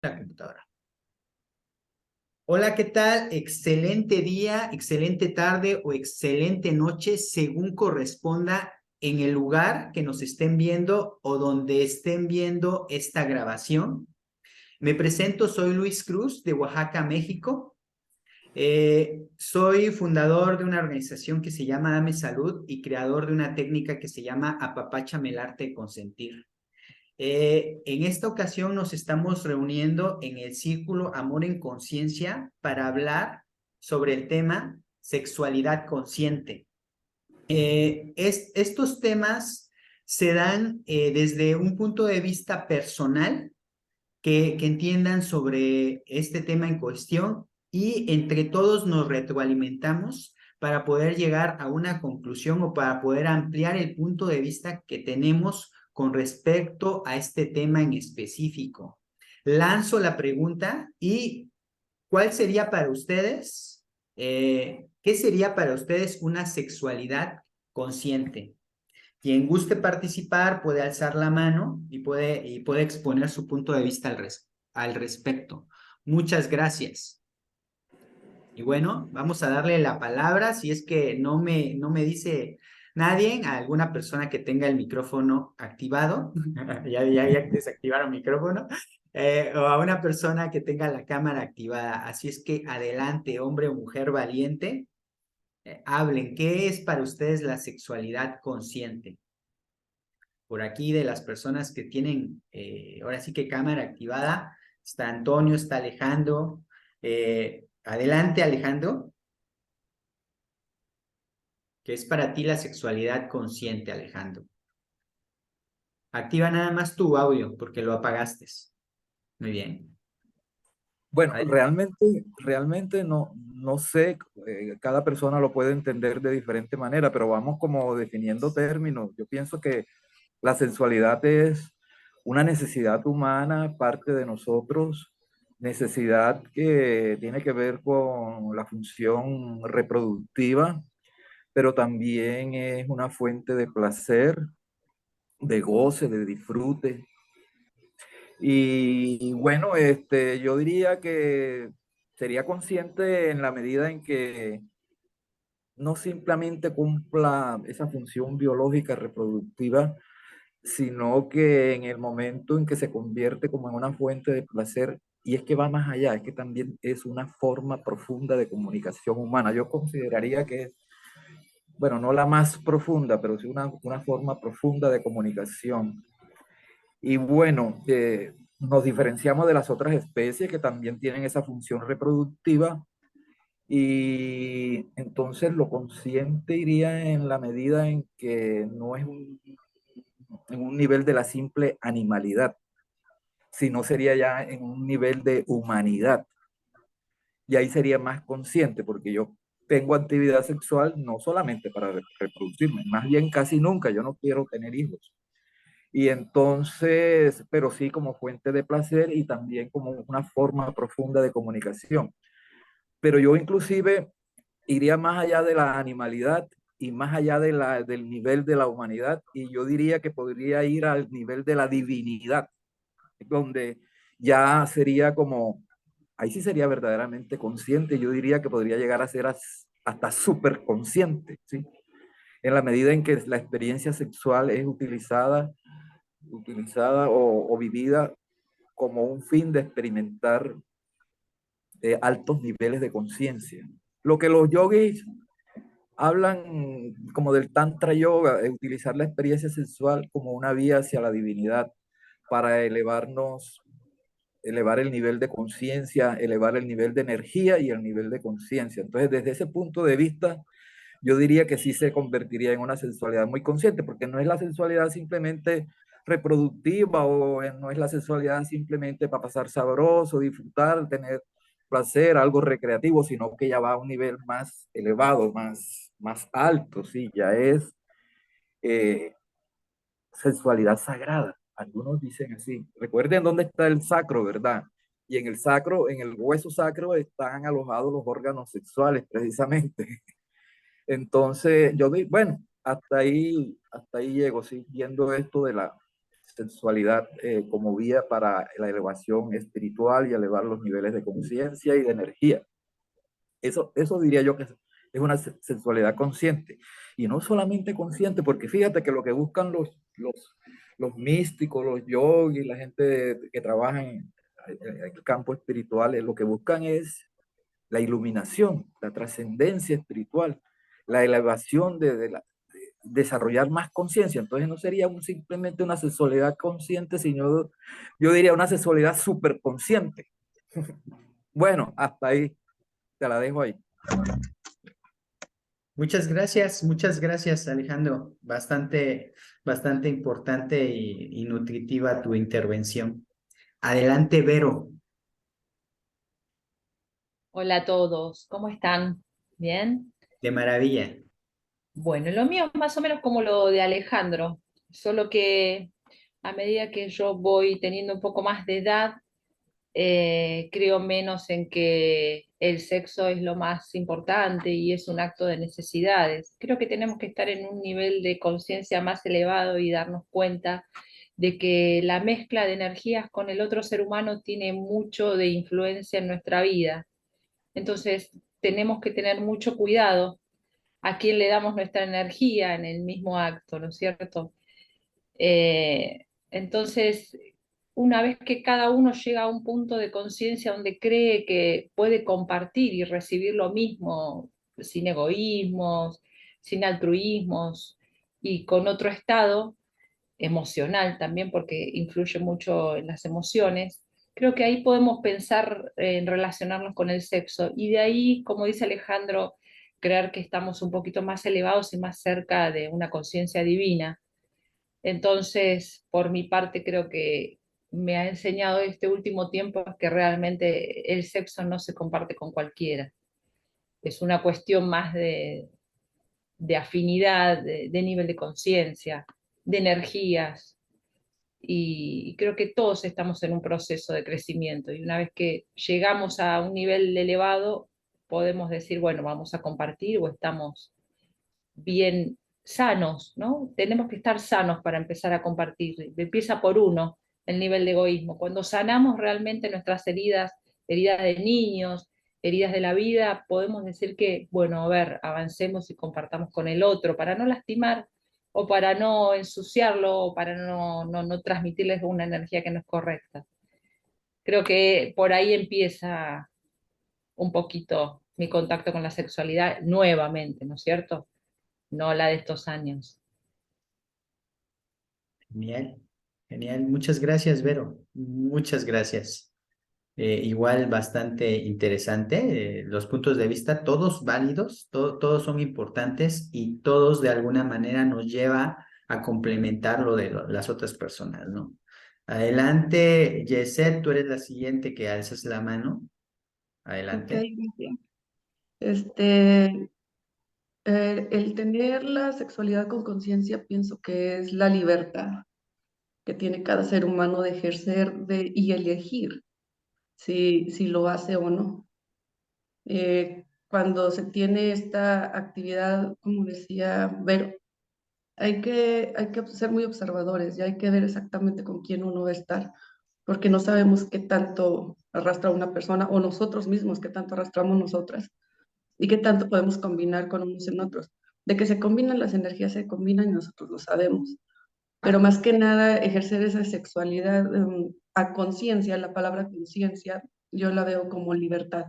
La computadora. Hola, ¿qué tal? Excelente día, excelente tarde o excelente noche, según corresponda en el lugar que nos estén viendo o donde estén viendo esta grabación. Me presento, soy Luis Cruz de Oaxaca, México. Soy fundador de una organización que se llama Dame Salud y creador de una técnica que se llama Apapáchame el arte de consentir. En esta ocasión nos estamos reuniendo en el Círculo Amor en Conciencia para hablar sobre el tema sexualidad consciente. Estos temas se dan desde un punto de vista personal, que entiendan sobre este tema en cuestión y entre todos nos retroalimentamos para poder llegar a una conclusión o para poder ampliar el punto de vista que tenemos con respecto a este tema en específico. Lanzo la pregunta y ¿cuál sería para ustedes, qué sería para ustedes una sexualidad consciente? Quien guste participar puede alzar la mano y puede exponer su punto de vista al respecto. Muchas gracias. Y bueno, vamos a darle la palabra, si es que no me dice nadie, a alguna persona que tenga el micrófono activado, ya desactivaron el micrófono, o a una persona que tenga la cámara activada. Así es que adelante, hombre o mujer valiente, hablen. ¿Qué es para ustedes la sexualidad consciente? Por aquí de las personas que tienen, ahora sí que cámara activada, está Antonio, está Alejandro. Adelante, Alejandro. ¿Qué es para ti la sexualidad consciente, Alejandro? Activa nada más tu audio porque lo apagaste. Muy bien. Bueno, Adelante. realmente no sé, cada persona lo puede entender de diferente manera, pero vamos como definiendo términos. Yo pienso que la sensualidad es una necesidad humana, parte de nosotros, necesidad que tiene que ver con la función reproductiva, pero también es una fuente de placer, de goce, de disfrute. Y bueno, yo diría que sería consciente en la medida en que no simplemente cumpla esa función biológica reproductiva, sino que en el momento en que se convierte como en una fuente de placer, y es que va más allá, es que también es una forma profunda de comunicación humana. Yo consideraría que es, bueno, no la más profunda, pero sí una forma profunda de comunicación. Y bueno, nos diferenciamos de las otras especies que también tienen esa función reproductiva. Y entonces lo consciente iría en la medida en que no es en un nivel de la simple animalidad, sino sería ya en un nivel de humanidad. Y ahí sería más consciente, porque yo tengo actividad sexual no solamente para reproducirme, más bien casi nunca, yo no quiero tener hijos. Y entonces, pero sí como fuente de placer y también como una forma profunda de comunicación. Pero yo inclusive iría más allá de la animalidad y más allá del nivel de la humanidad, y yo diría que podría ir al nivel de la divinidad, donde ya sería como, ahí sí sería verdaderamente consciente, yo diría que podría llegar a ser hasta súper consciente, ¿sí? En la medida en que la experiencia sexual es utilizada o vivida como un fin de experimentar altos niveles de conciencia. Lo que los yogis hablan como del Tantra Yoga, de utilizar la experiencia sexual como una vía hacia la divinidad para elevarnos, elevar el nivel de conciencia, elevar el nivel de energía y el nivel de conciencia. Entonces, desde ese punto de vista, yo diría que sí se convertiría en una sensualidad muy consciente, porque no es la sensualidad simplemente reproductiva o no es la sensualidad simplemente para pasar sabroso, disfrutar, tener placer, algo recreativo, sino que ya va a un nivel más elevado, más alto, sí, ya es eh, sensualidad sagrada. Algunos dicen así. Recuerden dónde está el sacro, ¿verdad? Y en el sacro, en el hueso sacro están alojados los órganos sexuales, precisamente. Entonces, bueno, hasta ahí llego, sí, viendo esto de sexualidad como vía para la elevación espiritual y elevar los niveles de conciencia y de energía. Eso diría yo que es una sexualidad consciente. Y no solamente consciente, porque fíjate que lo que buscan los místicos, los yogis, la gente que trabaja en el campo espiritual, lo que buscan es la iluminación, la trascendencia espiritual, la elevación de desarrollar más conciencia. Entonces no sería simplemente una sexualidad consciente, sino yo diría una sexualidad superconsciente. Bueno, hasta ahí, te la dejo ahí. Muchas gracias, Alejandro. Bastante importante y nutritiva tu intervención. Adelante, Vero, Hola a todos, ¿cómo están? ¿Bien? de maravilla. Bueno, lo mío es más o menos como lo de Alejandro, solo que a medida que yo voy teniendo un poco más de edad, creo menos en que el sexo es lo más importante y es un acto de necesidades. Creo que tenemos que estar en un nivel de conciencia más elevado y darnos cuenta de que la mezcla de energías con el otro ser humano tiene mucho de influencia en nuestra vida. Entonces, tenemos que tener mucho cuidado a quién le damos nuestra energía en el mismo acto, ¿no es cierto? Entonces, una vez que cada uno llega a un punto de conciencia donde cree que puede compartir y recibir lo mismo, sin egoísmos, sin altruismos y con otro estado emocional también, porque influye mucho en las emociones, creo que ahí podemos pensar en relacionarnos con el sexo. Y de ahí, como dice Alejandro, creer que estamos un poquito más elevados y más cerca de una conciencia divina. Entonces, por mi parte, creo que me ha enseñado este último tiempo que realmente el sexo no se comparte con cualquiera. Es una cuestión más de afinidad, de nivel de conciencia, de energías, y creo que todos estamos en un proceso de crecimiento y una vez que llegamos a un nivel elevado, podemos decir, bueno, vamos a compartir o estamos bien sanos, ¿no? Tenemos que estar sanos para empezar a compartir. Empieza por uno, el nivel de egoísmo. Cuando sanamos realmente nuestras heridas, heridas de niños, heridas de la vida, podemos decir que, bueno, a ver, avancemos y compartamos con el otro para no lastimar o para no ensuciarlo o para no transmitirles una energía que no es correcta. Creo que por ahí empieza un poquito mi contacto con la sexualidad nuevamente, ¿no es cierto? No la de estos años. Genial, genial. Muchas gracias, Vero. Muchas gracias. Igual bastante interesante. Los puntos de vista, todos válidos, todos son importantes y todos de alguna manera nos lleva a complementar lo de las otras personas, ¿no? Adelante, Yeset, tú eres la siguiente que alzas la mano. Ok, Adelante. bien. Este, el tener la sexualidad con conciencia pienso que es la libertad que tiene cada ser humano de ejercer y elegir si lo hace o no. Cuando se tiene esta actividad, como decía Vero, hay que ser muy observadores y hay que ver exactamente con quién uno va a estar, porque no sabemos qué tanto arrastra una persona o nosotros mismos, qué tanto arrastramos nosotras y qué tanto podemos combinar con unos en otros. De que se combinan las energías, se combinan y nosotros lo sabemos. Pero más que nada, ejercer esa sexualidad a conciencia, la palabra conciencia, yo la veo como libertad.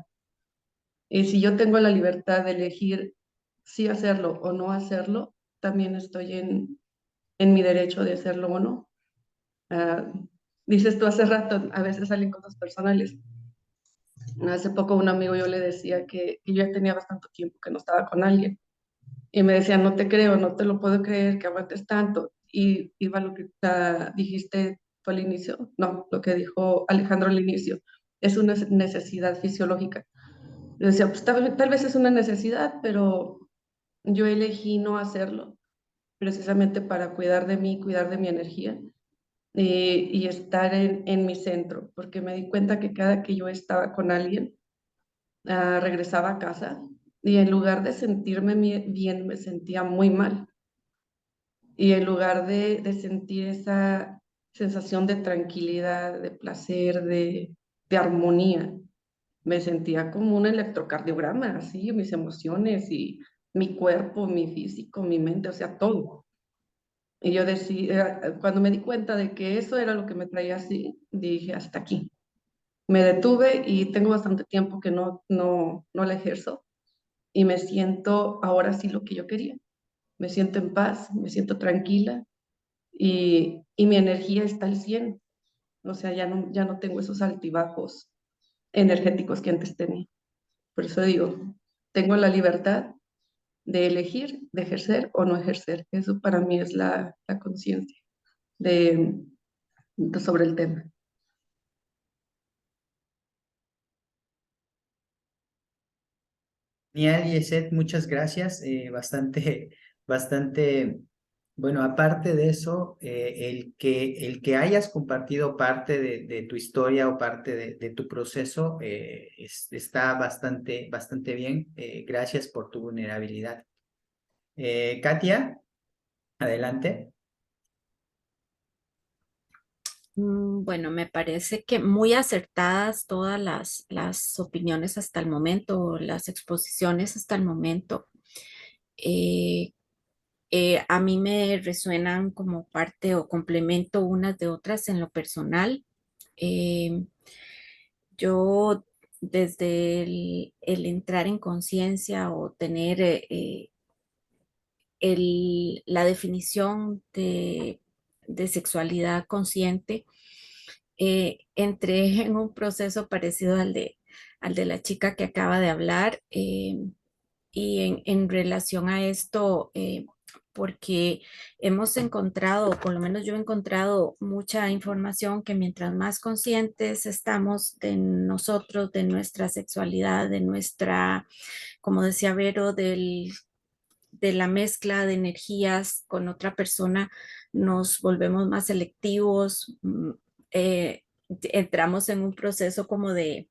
Y si yo tengo la libertad de elegir si hacerlo o no hacerlo, también estoy en mi derecho de hacerlo o no. Ah, dices tú hace rato, a veces salen cosas personales. Hace poco un amigo yo le decía que yo ya tenía bastante tiempo que no estaba con alguien. Y me decía, no te creo, no te lo puedo creer que aguantes tanto. Y iba lo que dijiste tú al inicio, no, lo que dijo Alejandro al inicio, es una necesidad fisiológica. Yo decía, pues tal vez es una necesidad, pero yo elegí no hacerlo, precisamente para cuidar de mí, cuidar de mi energía y estar en mi centro, porque me di cuenta que cada que yo estaba con alguien, regresaba a casa y en lugar de sentirme bien, me sentía muy mal. Y en lugar de sentir sensación de tranquilidad, de placer, de armonía. Me sentía como un electrocardiograma, así, mis emociones y mi cuerpo, mi físico, mi mente, o sea, todo. Y yo decía, cuando me di cuenta de que eso era lo que me traía así, dije, hasta aquí. Me detuve y tengo bastante tiempo que no la ejerzo y me siento ahora sí lo que yo quería. Me siento en paz, me siento tranquila y mi energía está al 100. O sea, ya no tengo esos altibajos energéticos que antes tenía. Por eso digo, tengo la libertad de elegir, de ejercer o no ejercer. Eso para mí es la conciencia de, sobre el tema. Genial, Yeset, muchas gracias. Bastante, bueno, aparte de eso, el que hayas compartido parte de tu historia o parte de tu proceso está bastante bien. Gracias por tu vulnerabilidad. Katia, adelante. Bueno, me parece que muy acertadas todas las opiniones hasta el momento, las exposiciones hasta el momento. Eh, a mí me resuenan como parte o complemento unas de otras en lo personal. Eh, yo desde el entrar en conciencia o tener la definición de sexualidad consciente, entré en un proceso parecido al de la chica que acaba de hablar, y en relación a esto, porque hemos encontrado, o por lo menos yo he encontrado mucha información que mientras más conscientes estamos de nosotros, de nuestra sexualidad, de nuestra, como decía Vero, de la mezcla de energías con otra persona, nos volvemos más selectivos, entramos en un proceso como de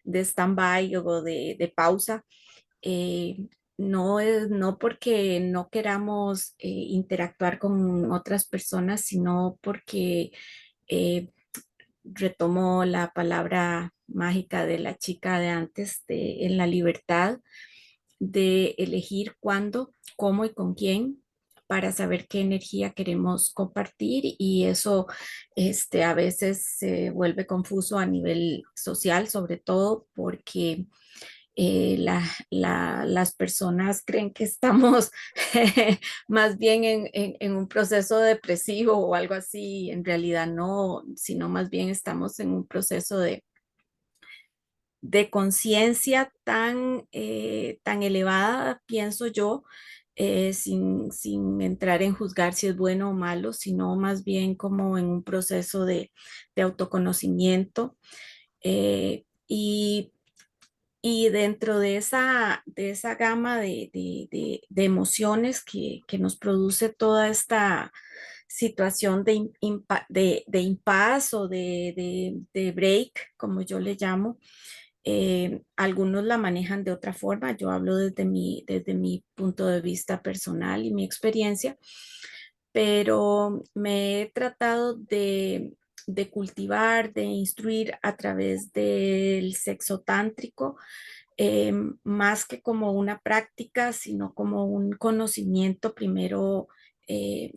stand-by o de pausa. No porque no queramos interactuar con otras personas, sino porque eh, retomo la palabra mágica de la chica de antes, en la libertad de elegir cuándo, cómo y con quién para saber qué energía queremos compartir, y eso a veces se vuelve confuso a nivel social, sobre todo porque las personas creen que estamos más bien en un proceso depresivo o algo así. En realidad no, sino más bien estamos en un proceso de conciencia tan elevada, pienso yo, sin entrar en juzgar si es bueno o malo, sino más bien como en un proceso de autoconocimiento. Y dentro de esa gama de emociones que nos produce toda esta situación de impas o de break, como yo le llamo, algunos la manejan de otra forma. Yo hablo desde mi punto de vista personal y mi experiencia, pero me he tratado de cultivar, de instruir a través del sexo tántrico, más que como una práctica, sino como un conocimiento primero eh,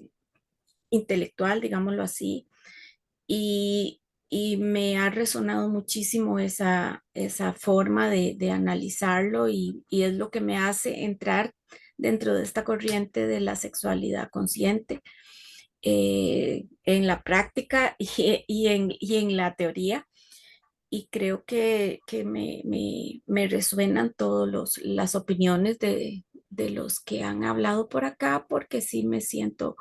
intelectual, digámoslo así, y me ha resonado muchísimo esa forma de analizarlo, y es lo que me hace entrar dentro de esta corriente de la sexualidad consciente, en la práctica y en la teoría. Y creo que me resuenan todas las opiniones de los que han hablado por acá, porque sí me siento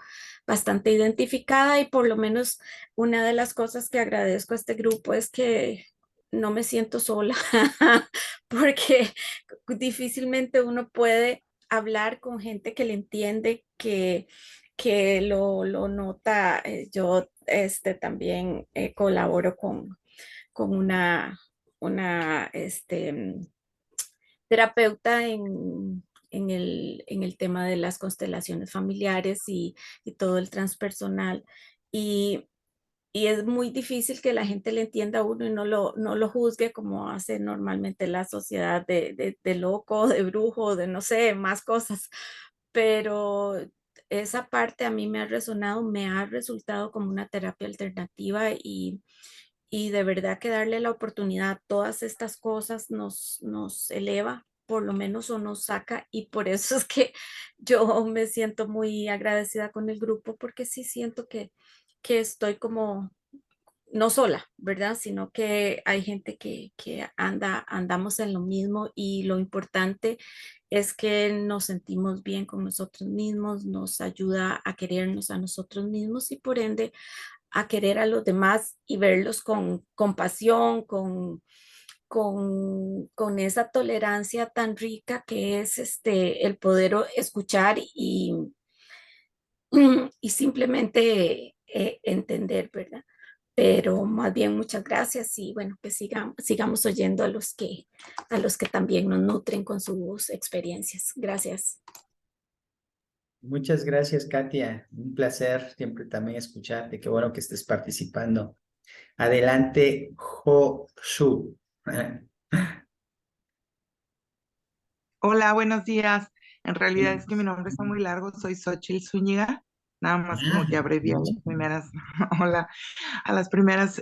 bastante identificada, y por lo menos una de las cosas que agradezco a este grupo es que no me siento sola, porque difícilmente uno puede hablar con gente que le entiende, que lo nota. Yo también colaboro con una terapeuta en el tema de las constelaciones familiares y todo el transpersonal. Y y es muy difícil que la gente le entienda a uno y no lo juzgue como hace normalmente la sociedad de loco, de brujo, de no sé, más cosas. Pero esa parte a mí me ha resonado, me ha resultado como una terapia alternativa y de verdad que darle la oportunidad a todas estas cosas nos eleva, por lo menos o nos saca, y por eso es que yo me siento muy agradecida con el grupo porque sí siento que estoy como no sola, ¿verdad? Sino que hay gente que andamos en lo mismo y lo importante es que nos sentimos bien con nosotros mismos, nos ayuda a querernos a nosotros mismos y por ende a querer a los demás y verlos con compasión, con esa tolerancia tan rica que es el poder escuchar y simplemente entender, ¿verdad? Pero más bien muchas gracias y bueno, que sigamos oyendo a los que también nos nutren con sus experiencias. Gracias. Muchas gracias, Katia. Un placer siempre también escucharte. Qué bueno que estés participando. Adelante, Jo Shu. Hola, buenos días. En realidad es que mi nombre está muy largo, soy Xochitl Zúñiga, nada más como que abrevié las primeras, hola, a las primeras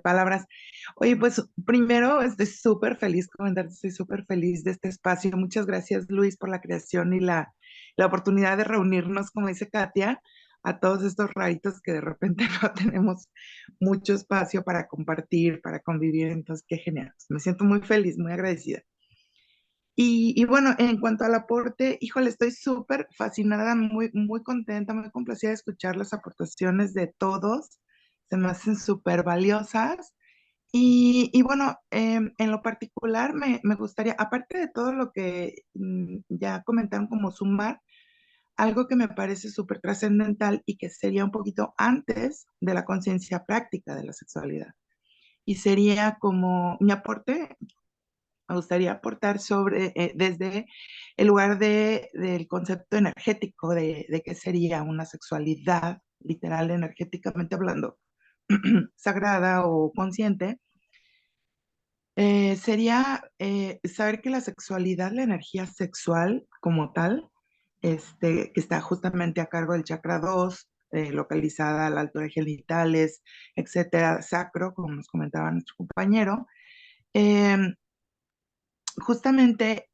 palabras. Oye, pues primero estoy súper feliz, comentarte, estoy súper feliz de este espacio. Muchas gracias, Luis, por la creación y la oportunidad de reunirnos, como dice Katia, a todos estos raritos que de repente no tenemos mucho espacio para compartir, para convivir. Entonces, qué genial. Me siento muy feliz, muy agradecida. Y bueno, en cuanto al aporte, híjole, estoy súper fascinada, muy contenta, muy complacida de escuchar las aportaciones de todos. Se me hacen súper valiosas. Y bueno, en lo particular me gustaría, aparte de todo lo que ya comentaron como sumar, algo que me parece súper trascendental y que sería un poquito antes de la conciencia práctica de la sexualidad. Y sería como mi aporte me gustaría aportar sobre, desde el lugar del concepto energético de qué sería una sexualidad, literal, energéticamente hablando, sagrada o consciente, sería saber que la sexualidad, la energía sexual como tal, que está justamente a cargo del chakra 2, localizada a la altura de genitales, etcétera, sacro, como nos comentaba nuestro compañero, em, justamente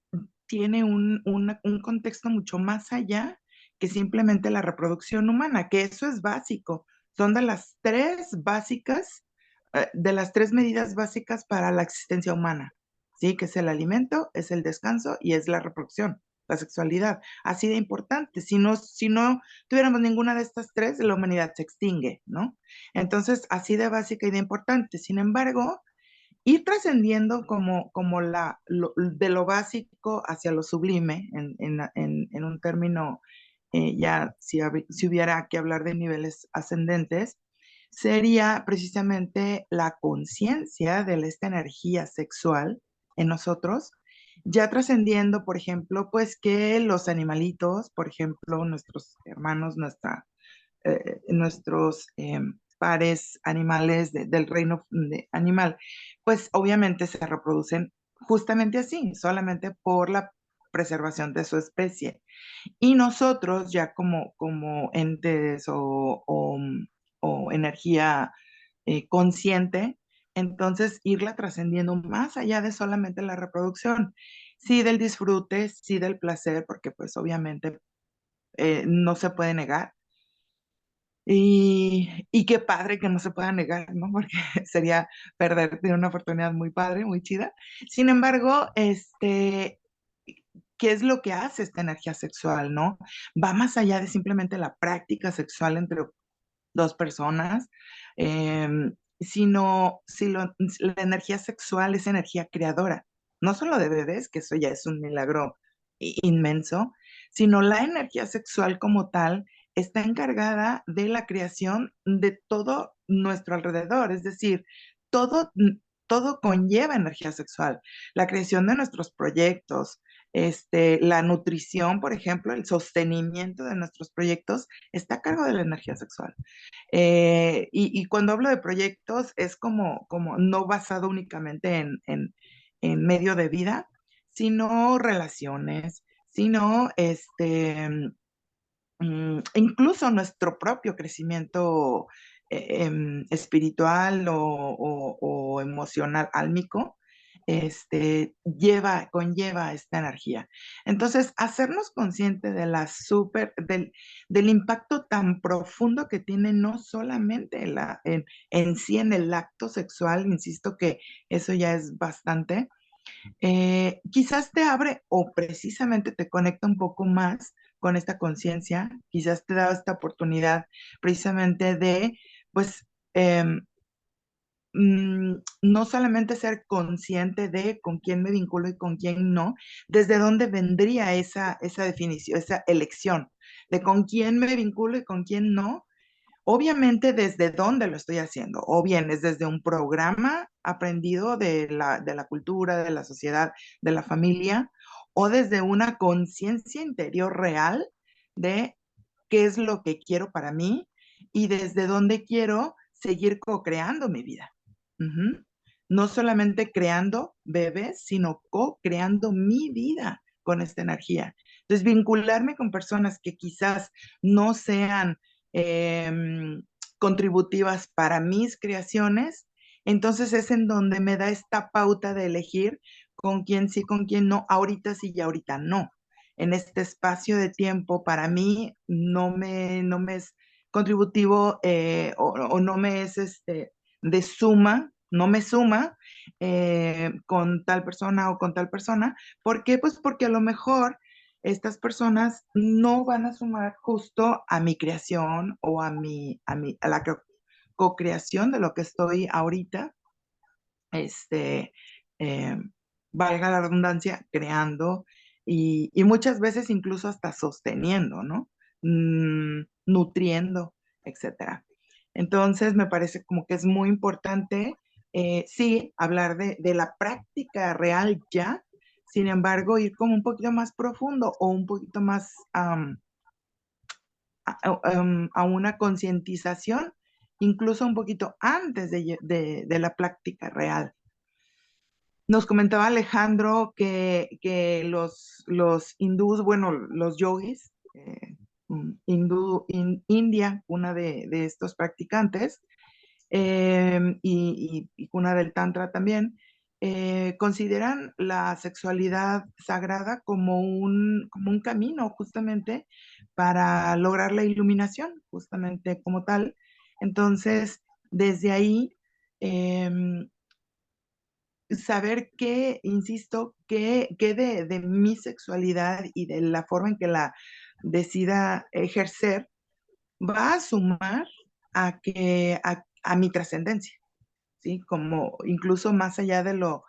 tiene un contexto mucho más allá que simplemente la reproducción humana, que eso es básico. Son de las tres básicas, de las tres medidas básicas para la existencia humana, ¿sí? Que es el alimento, es el descanso y es la reproducción, la sexualidad. Así de importante. Si no tuviéramos ninguna de estas tres, la humanidad se extingue, ¿no? Entonces, así de básica y de importante. Sin embargo, ir trascendiendo de lo básico hacia lo sublime, en un término, ya si hubiera que hablar de niveles ascendentes, sería precisamente la conciencia de esta energía sexual en nosotros, ya trascendiendo, por ejemplo, pues que los animalitos, por ejemplo, nuestros hermanos, nuestros pares animales del reino animal, pues obviamente se reproducen justamente así, solamente por la preservación de su especie. Y nosotros ya como entes o energía consciente, entonces irla trascendiendo más allá de solamente la reproducción, sí del disfrute, sí del placer, porque pues obviamente no se puede negar, y qué padre que no se pueda negar, ¿no? Porque sería perderte una oportunidad muy padre, muy chida. Sin embargo, ¿qué es lo que hace esta energía sexual, no? Va más allá de simplemente la práctica sexual entre dos personas, sino la energía sexual es energía creadora, no solo de bebés, que eso ya es un milagro inmenso, sino la energía sexual como tal está encargada de la creación de todo nuestro alrededor, es decir, todo, todo conlleva energía sexual, la creación de nuestros proyectos, La nutrición, por ejemplo, el sostenimiento de nuestros proyectos está a cargo de la energía sexual. Y cuando hablo de proyectos es como no basado únicamente en medio de vida, sino relaciones, sino incluso nuestro propio crecimiento espiritual o emocional, álmico, conlleva esta energía. Entonces, hacernos consciente de del impacto tan profundo que tiene no solamente en sí en el acto sexual, insisto que eso ya es bastante, quizás te abre o precisamente te conecta un poco más con esta conciencia, quizás te da esta oportunidad precisamente de, pues, no solamente ser consciente de con quién me vinculo y con quién no, desde dónde vendría esa definición, esa elección de con quién me vinculo y con quién no. Obviamente desde dónde lo estoy haciendo, o bien es desde un programa aprendido de la cultura, de la sociedad, de la familia, o desde una conciencia interior real de qué es lo que quiero para mí y desde dónde quiero seguir co-creando mi vida. Ujú. No solamente creando bebés, sino co-creando mi vida con esta energía. Entonces, vincularme con personas que quizás no sean contributivas para mis creaciones, entonces es en donde me da esta pauta de elegir con quién sí, con quién no, ahorita sí y ahorita no. En este espacio de tiempo para mí no me es contributivo o no me es de suma, no me suma con tal persona o con tal persona. ¿Por qué? Pues porque a lo mejor estas personas no van a sumar justo a mi creación o a la co-creación de lo que estoy ahorita, este, eh, valga la redundancia, creando y muchas veces incluso hasta sosteniendo, ¿no? Nutriendo, etcétera. Entonces me parece como que es muy importante, sí, hablar de la práctica real ya, sin embargo, ir como un poquito más profundo o un poquito más a una concientización, incluso un poquito antes de la práctica real. Nos comentaba Alejandro que los hindús, bueno, los yogis, India, una de estos practicantes, y cuna del Tantra también, consideran la sexualidad sagrada como un camino justamente para lograr la iluminación, justamente como tal. Entonces, desde ahí, saber qué, insisto, qué de mi sexualidad y de la forma en que la decida ejercer va a sumar a mi trascendencia, ¿sí? Como incluso más allá de lo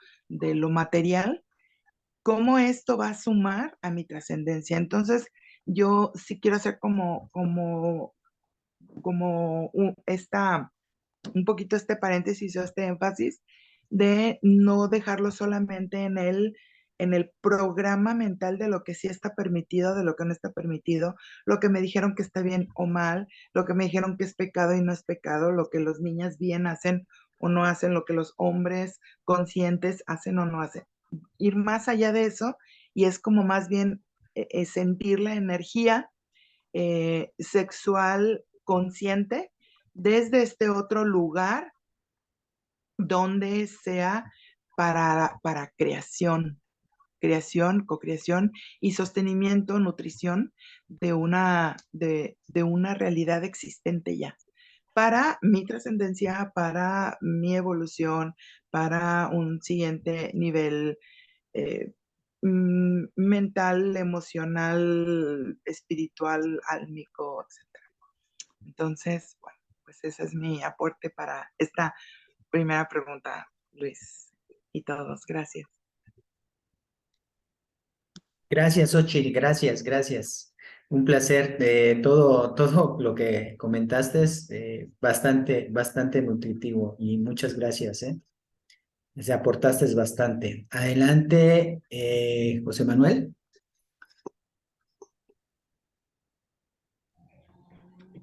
material, cómo esto va a sumar a mi trascendencia. Entonces, yo sí quiero hacer como un poquito este paréntesis o este énfasis de no dejarlo solamente en el programa mental de lo que sí está permitido, de lo que no está permitido, lo que me dijeron que está bien o mal, lo que me dijeron que es pecado y no es pecado, lo que los niñas bien hacen o no hacen, lo que los hombres conscientes hacen o no hacen. Ir más allá de eso y es como más bien sentir la energía sexual consciente desde este otro lugar donde sea para creación, co-creación y sostenimiento, nutrición de una realidad existente ya, para mi trascendencia, para mi evolución, para un siguiente nivel eh, mental, emocional, espiritual, álmico, etc. Entonces, bueno, pues ese es mi aporte para esta primera pregunta, Luis, y todos. Gracias. Gracias, Xochitl, gracias, gracias. Un placer. Todo lo que comentaste es bastante, bastante nutritivo y muchas gracias, ¿eh? O sea, aportaste bastante. Adelante, José Manuel.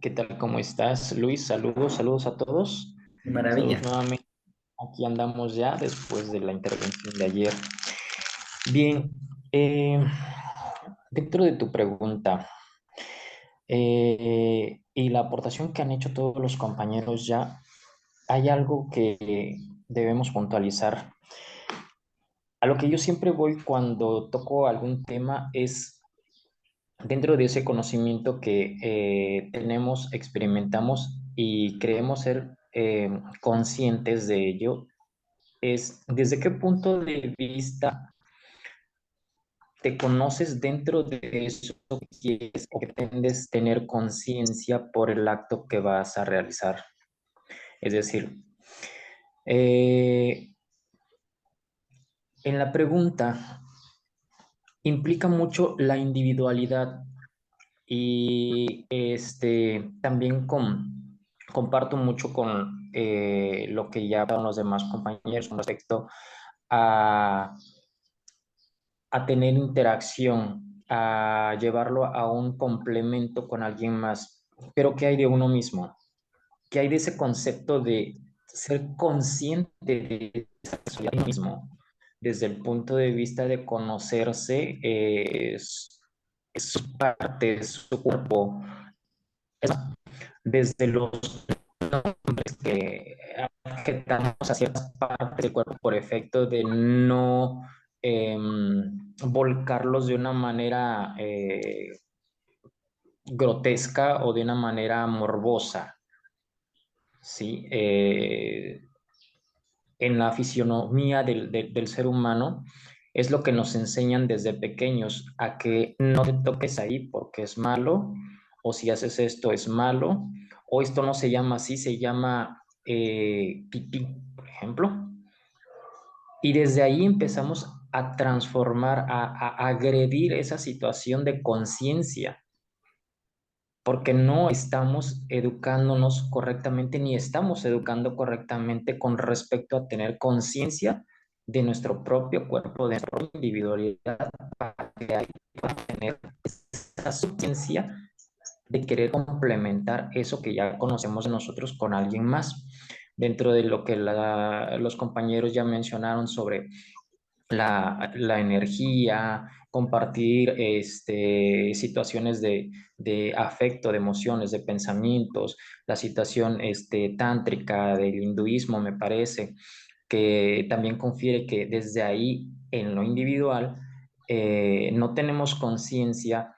¿Qué tal? ¿Cómo estás, Luis? Saludos, saludos a todos. Maravilla. Saludos nuevamente. Aquí andamos ya después de la intervención de ayer. Bien, eh, dentro de tu pregunta y la aportación que han hecho todos los compañeros ya, hay algo que debemos puntualizar. A lo que yo siempre voy cuando toco algún tema es dentro de ese conocimiento que tenemos, experimentamos y creemos ser conscientes de ello, es desde qué punto de vista te conoces dentro de eso que quieres o que pretendes tener conciencia por el acto que vas a realizar. Es decir, eh, en la pregunta implica mucho la individualidad y también comparto mucho con lo que ya hablaron los demás compañeros con respecto a, a tener interacción, a llevarlo a un complemento con alguien más. Pero ¿qué hay de uno mismo? ¿Qué hay de ese concepto de ser consciente de esa persona de uno mismo? Desde el punto de vista de conocerse, es su parte, es su cuerpo. Desde los nombres que objetamos a ciertas partes del cuerpo por efecto de no volcarlos de una manera grotesca o de una manera morbosa, ¿sí? En la fisionomía del ser humano es lo que nos enseñan desde pequeños, a que no te toques ahí porque es malo, o si haces esto es malo, o esto no se llama así, se llama pipí, por ejemplo. Y desde ahí empezamos a transformar, a agredir esa situación de conciencia, porque no estamos educándonos correctamente ni estamos educando correctamente con respecto a tener conciencia de nuestro propio cuerpo, de nuestra propia individualidad, para que ahí podamos tener esa suficiencia de querer complementar eso que ya conocemos de nosotros con alguien más. Dentro de lo que los compañeros ya mencionaron sobre la energía, compartir situaciones de afecto, de emociones, de pensamientos, la situación tántrica del hinduismo, me parece, que también confiere que desde ahí, en lo individual, no tenemos conciencia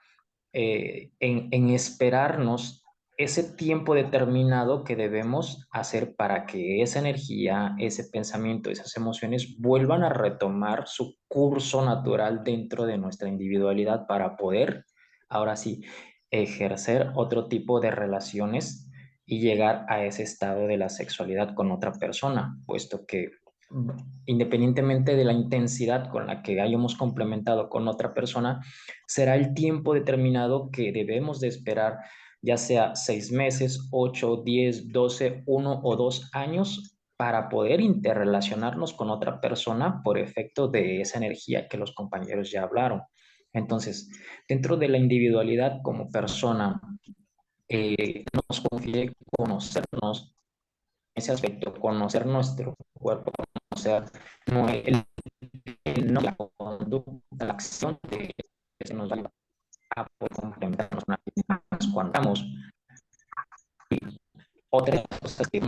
en esperarnos ese tiempo determinado que debemos hacer para que esa energía, ese pensamiento, esas emociones vuelvan a retomar su curso natural dentro de nuestra individualidad para poder, ahora sí, ejercer otro tipo de relaciones y llegar a ese estado de la sexualidad con otra persona, puesto que independientemente de la intensidad con la que hayamos complementado con otra persona, será el tiempo determinado que debemos de esperar, ya sea 6 meses, 8, 10, 12, 1 o 2 años, para poder interrelacionarnos con otra persona por efecto de esa energía que los compañeros ya hablaron. Entonces, dentro de la individualidad como persona, nos confiere conocernos ese aspecto, conocer nuestro cuerpo, conocer no, no la conducta, la acción de que nos va a poder complementarnos una vez más cuando estamos. Otra de las cosas que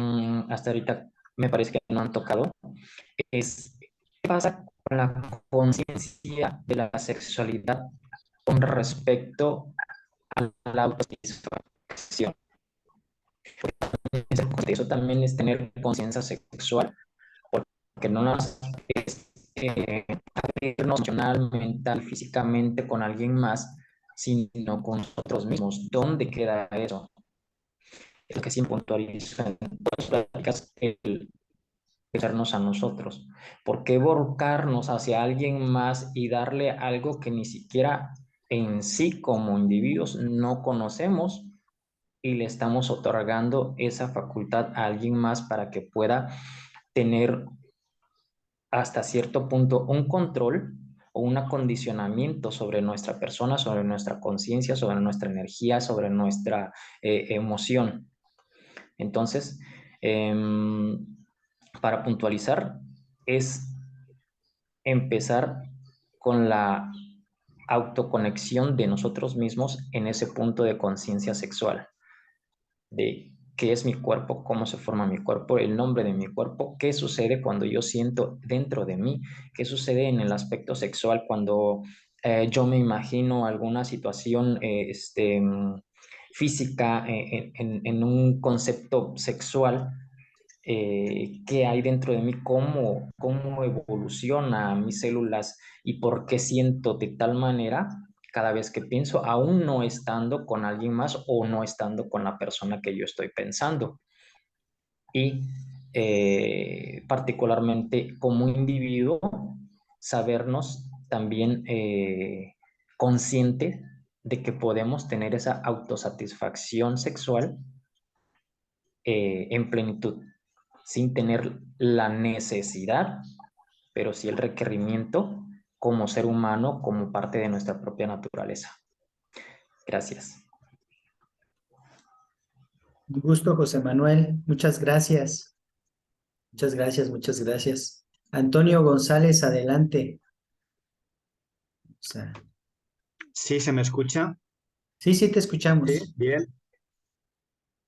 hasta ahorita me parece que no han tocado es qué pasa con la conciencia de la sexualidad con respecto a la autosatisfacción. Eso también es tener conciencia sexual, porque no nos es emocional, mental, físicamente con alguien más, sino con nosotros mismos. ¿Dónde queda eso? Es lo que siempre puntualizo en todas las pláticas, el pensarnos a nosotros. ¿Por qué volcarnos hacia alguien más y darle algo que ni siquiera en sí como individuos no conocemos y le estamos otorgando esa facultad a alguien más para que pueda tener hasta cierto punto un control o un acondicionamiento sobre nuestra persona, sobre nuestra conciencia, sobre nuestra energía, sobre nuestra emoción. Entonces, para puntualizar, es empezar con la autoconexión de nosotros mismos en ese punto de conciencia sexual, de qué es mi cuerpo, cómo se forma mi cuerpo, el nombre de mi cuerpo, qué sucede cuando yo siento dentro de mí, qué sucede en el aspecto sexual cuando yo me imagino alguna situación física en un concepto sexual. Qué hay dentro de mí, cómo evoluciona mis células y por qué siento de tal manera cada vez que pienso, aún no estando con alguien más o no estando con la persona que yo estoy pensando. Y particularmente como individuo, sabernos también consciente de que podemos tener esa autosatisfacción sexual en plenitud, sin tener la necesidad, pero sí el requerimiento como ser humano, como parte de nuestra propia naturaleza. Gracias. Un gusto, José Manuel. Muchas gracias. Muchas gracias, muchas gracias. Antonio González, adelante. O sea, Sí, ¿se me escucha? sí, te Sí, escuchamos. bien.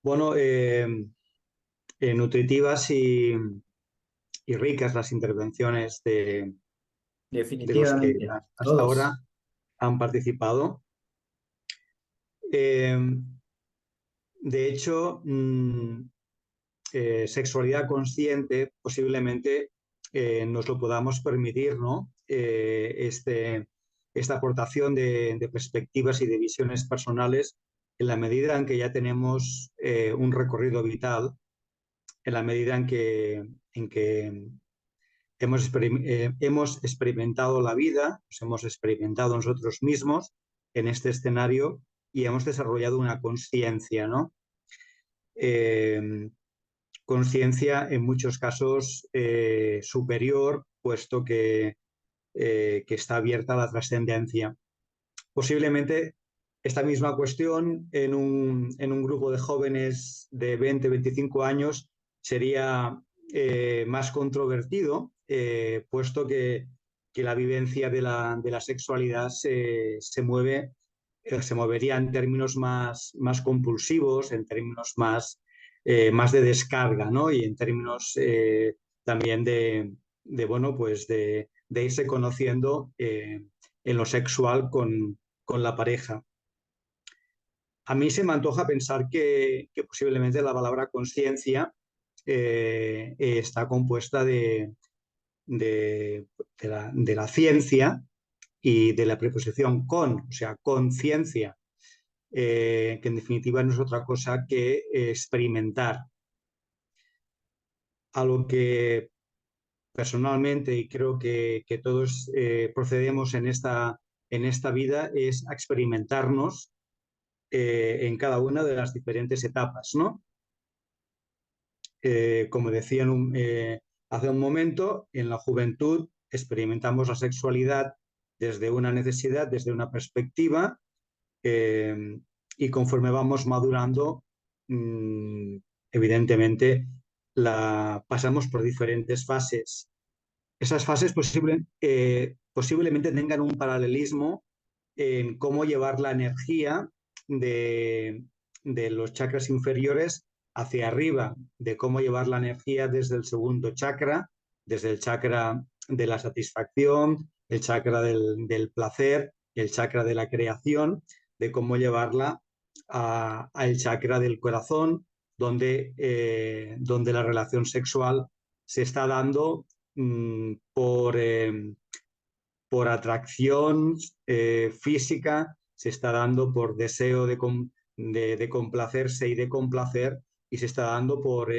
Bueno, nutritivas y ricas las intervenciones de los que Definitivamente, hasta ahora todos. han participado. Eh, de hecho, sexualidad consciente posiblemente nos lo podamos permitir, ¿no? Esta aportación de perspectivas y de visiones personales en la medida en que ya tenemos un recorrido vital, en la medida en que hemos experimentado la vida, nos hemos experimentado nosotros mismos en este escenario y hemos desarrollado una conciencia, ¿no? Conciencia en muchos casos superior, puesto que está abierta a la trascendencia. Posiblemente esta misma cuestión en un grupo de jóvenes de 20, 25 años sería más controvertido, puesto que la vivencia de la sexualidad se movería en términos más compulsivos, en términos más de descarga, ¿no? Y en términos también bueno, pues de irse conociendo en lo sexual con la pareja. A mí se me antoja pensar que posiblemente la palabra conciencia está compuesta de la ciencia y de la preposición con, o sea, conciencia, que en definitiva no es otra cosa que experimentar. A lo que personalmente, y creo que todos procedemos en esta vida, es a experimentarnos en cada una de las diferentes etapas, ¿no? Como decía hace un momento, en la juventud experimentamos la sexualidad desde una necesidad, desde una perspectiva, y conforme vamos madurando, evidentemente pasamos por diferentes fases. Esas fases posiblemente tengan un paralelismo en cómo llevar la energía de los chakras inferiores hacia arriba, de cómo llevar la energía desde el segundo chakra, desde el chakra de la satisfacción, el chakra del placer, el chakra de la creación, de cómo llevarla al chakra del corazón, donde la relación sexual se está dando por atracción física, se está dando por deseo de complacerse y de complacer, y se está dando por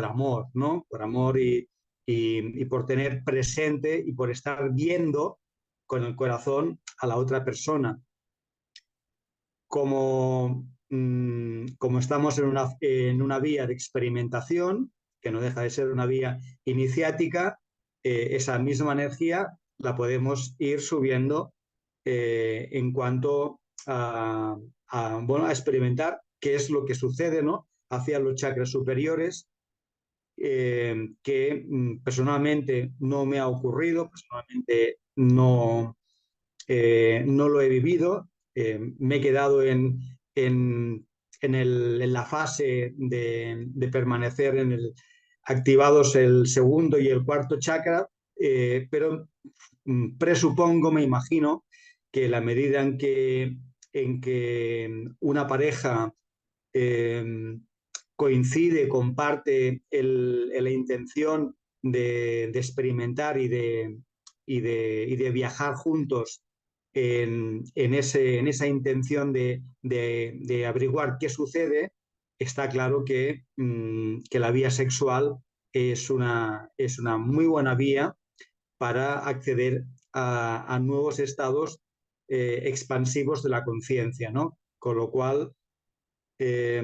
amor, ¿no? Por amor y por tener presente y por estar viendo con el corazón a la otra persona. Como estamos en una vía de experimentación, que no deja de ser una vía iniciática, esa misma energía la podemos ir subiendo en cuanto bueno, a experimentar qué es lo que sucede, ¿no? Hacia los chakras superiores, que personalmente no me ha ocurrido, personalmente no lo he vivido, me he quedado en la fase de permanecer activados el segundo y el cuarto chakra, pero presupongo, me imagino, que la medida en que una pareja coincide, comparte la intención de experimentar y de viajar juntos en esa intención de averiguar qué sucede, está claro que la vía sexual es una muy buena vía para acceder a nuevos estados expansivos de la conciencia, ¿no? Con lo cual es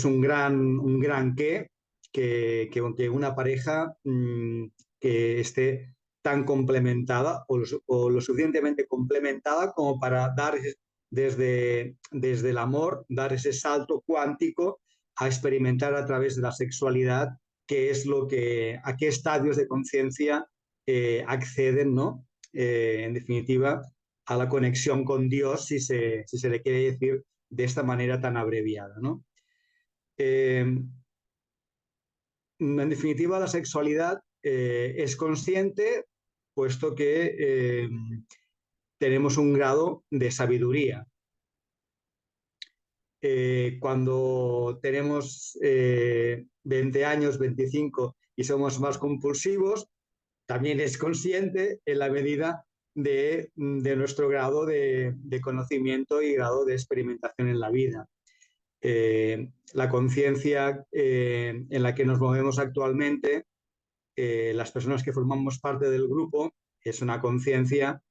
un gran que una pareja que esté tan complementada o lo suficientemente complementada como para dar desde el amor, dar ese salto cuántico a experimentar a través de la sexualidad qué es a qué estadios de conciencia acceden, ¿no? En definitiva, a la conexión con Dios, si se le quiere decir de esta manera tan abreviada, ¿no? En definitiva, la sexualidad es consciente, puesto que tenemos un grado de sabiduría. Cuando tenemos 20 años, 25 y somos más compulsivos, también es consciente en la medida de nuestro grado de conocimiento y grado de experimentación en la vida. La conciencia en la que nos movemos actualmente, las personas que formamos parte del grupo, es una conciencia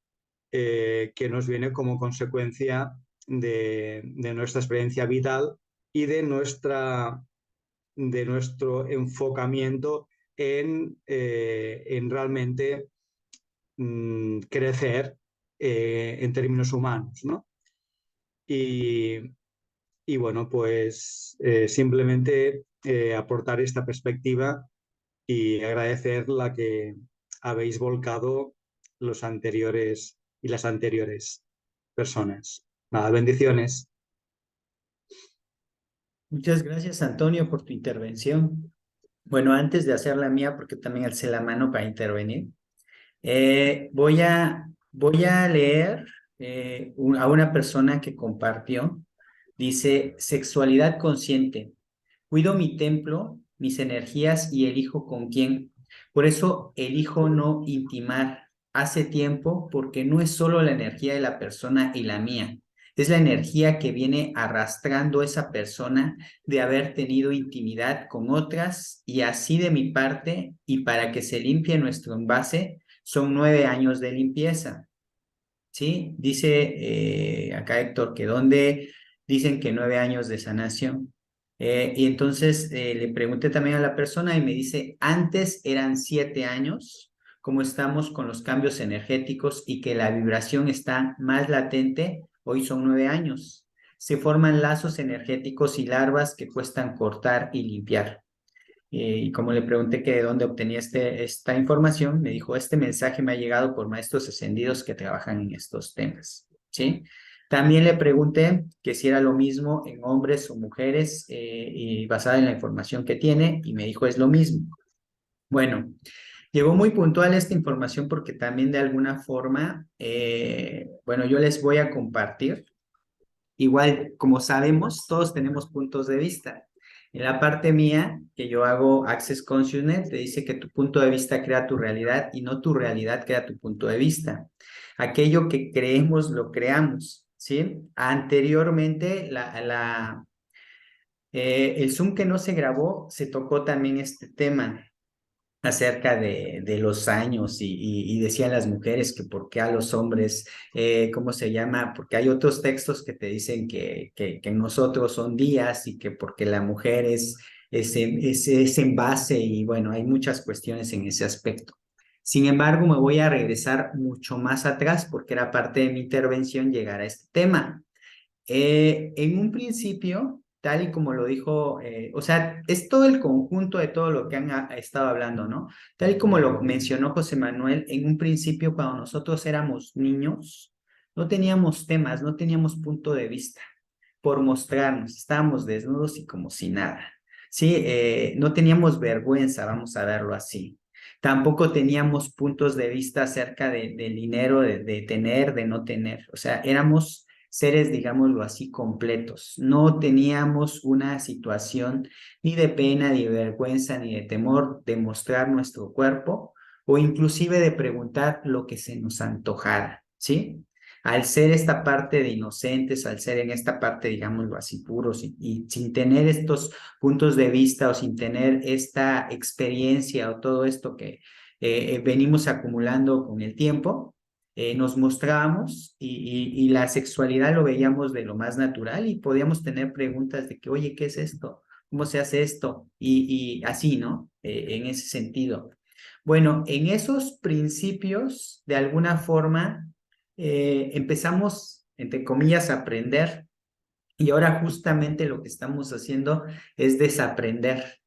que nos viene como consecuencia de nuestra experiencia vital y de nuestro enfocamiento en realmente crecer en términos humanos, ¿no? Y bueno, pues simplemente aportar esta perspectiva y agradecer la que habéis volcado los anteriores y las anteriores personas. Nada, bendiciones. Muchas gracias, Antonio, por tu intervención. Bueno, antes de hacer la mía, porque también alcé la mano para intervenir, voy a leer a una persona que compartió. Dice, sexualidad consciente. Cuido mi templo, mis energías y elijo con quién. Por eso elijo no intimar hace tiempo, porque no es solo la energía de la persona y la mía. Es la energía que viene arrastrando esa persona de haber tenido intimidad con otras, y así de mi parte, y para que se limpie nuestro envase, son 9 años de limpieza. ¿Sí? Dice acá Héctor que donde dicen que 9 años de sanación. Y entonces le pregunté también a la persona y me dice, antes eran 7 años, como estamos con los cambios energéticos y que la vibración está más latente, hoy son 9 años. Se forman lazos energéticos y larvas que cuestan cortar y limpiar. Y como le pregunté que de dónde obtenía esta información, me dijo, este mensaje me ha llegado por maestros ascendidos que trabajan en estos temas, ¿sí? También le pregunté que si era lo mismo en hombres o mujeres, y basada en la información que tiene, y me dijo, es lo mismo. Bueno, llegó muy puntual esta información porque también de alguna forma, bueno, yo les voy a compartir. Igual, como sabemos, todos tenemos puntos de vista. En la parte mía, que yo hago Access Consciousness, te dice que tu punto de vista crea tu realidad y no tu realidad crea tu punto de vista. Aquello que creemos, lo creamos, ¿sí? Anteriormente, el Zoom que no se grabó, se tocó también este tema acerca de los años y decían las mujeres que por qué a los hombres, ¿cómo se llama? Porque hay otros textos que te dicen que nosotros son días y que porque la mujer es ese envase y bueno, hay muchas cuestiones en ese aspecto. Sin embargo, me voy a regresar mucho más atrás porque era parte de mi intervención llegar a este tema. En un principio, tal y como lo dijo, o sea, es todo el conjunto de todo lo que han estado hablando, ¿no? Tal y como lo mencionó José Manuel, en un principio cuando nosotros éramos niños, no teníamos temas, no teníamos punto de vista por mostrarnos, estábamos desnudos y como si nada. Sí, no teníamos vergüenza, vamos a verlo así. Tampoco teníamos puntos de vista acerca del dinero, de tener, de no tener. O sea, éramos seres, digámoslo así, completos. No teníamos una situación ni de pena, ni de vergüenza, ni de temor de mostrar nuestro cuerpo o inclusive de preguntar lo que se nos antojara, ¿sí? Al ser esta parte de inocentes, al ser en esta parte, digámoslo así, puros y sin tener estos puntos de vista o sin tener esta experiencia o todo esto que venimos acumulando con el tiempo, nos mostrábamos y la sexualidad lo veíamos de lo más natural y podíamos tener preguntas de que, oye, ¿qué es esto? ¿Cómo se hace esto? Y así, ¿no? En ese sentido. Bueno, en esos principios, de alguna forma, empezamos, entre comillas, a aprender y ahora justamente lo que estamos haciendo es desaprender.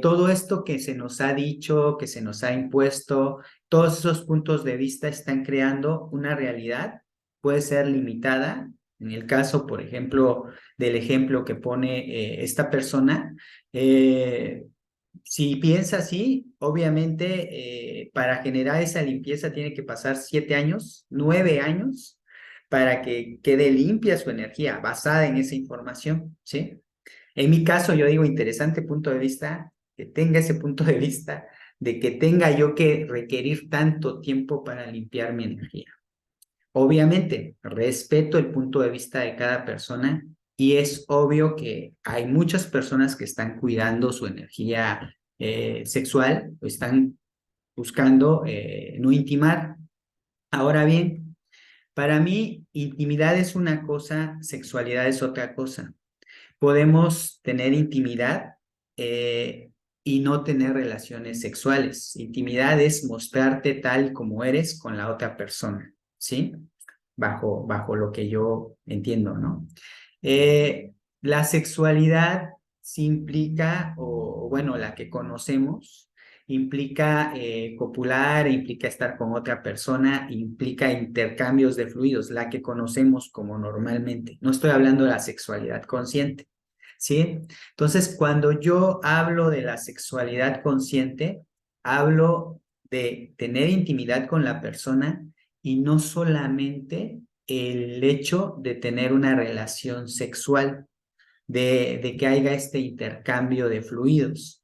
Todo esto que se nos ha dicho, que se nos ha impuesto, todos esos puntos de vista están creando una realidad, puede ser limitada. En el caso, por ejemplo, del ejemplo que pone esta persona, eh, si piensa así, obviamente para generar esa limpieza tiene que pasar 7 años, 9 años, para que quede limpia su energía basada en esa información, ¿sí? En mi caso, yo digo, interesante punto de vista, que tenga ese punto de vista de que tenga yo que requerir tanto tiempo para limpiar mi energía. Obviamente, respeto el punto de vista de cada persona y es obvio que hay muchas personas que están cuidando su energía sexual o están buscando no intimar. Ahora bien, para mí, intimidad es una cosa, sexualidad es otra cosa. Podemos tener intimidad y no tener relaciones sexuales. Intimidad es mostrarte tal como eres con la otra persona, ¿sí? Bajo lo que yo entiendo, ¿no? La sexualidad sí implica, o bueno, la que conocemos, implica copular, implica estar con otra persona, implica intercambios de fluidos, la que conocemos como normalmente. No estoy hablando de la sexualidad consciente, ¿sí? Entonces, cuando yo hablo de la sexualidad consciente, hablo de tener intimidad con la persona y no solamente el hecho de tener una relación sexual, de que haya este intercambio de fluidos.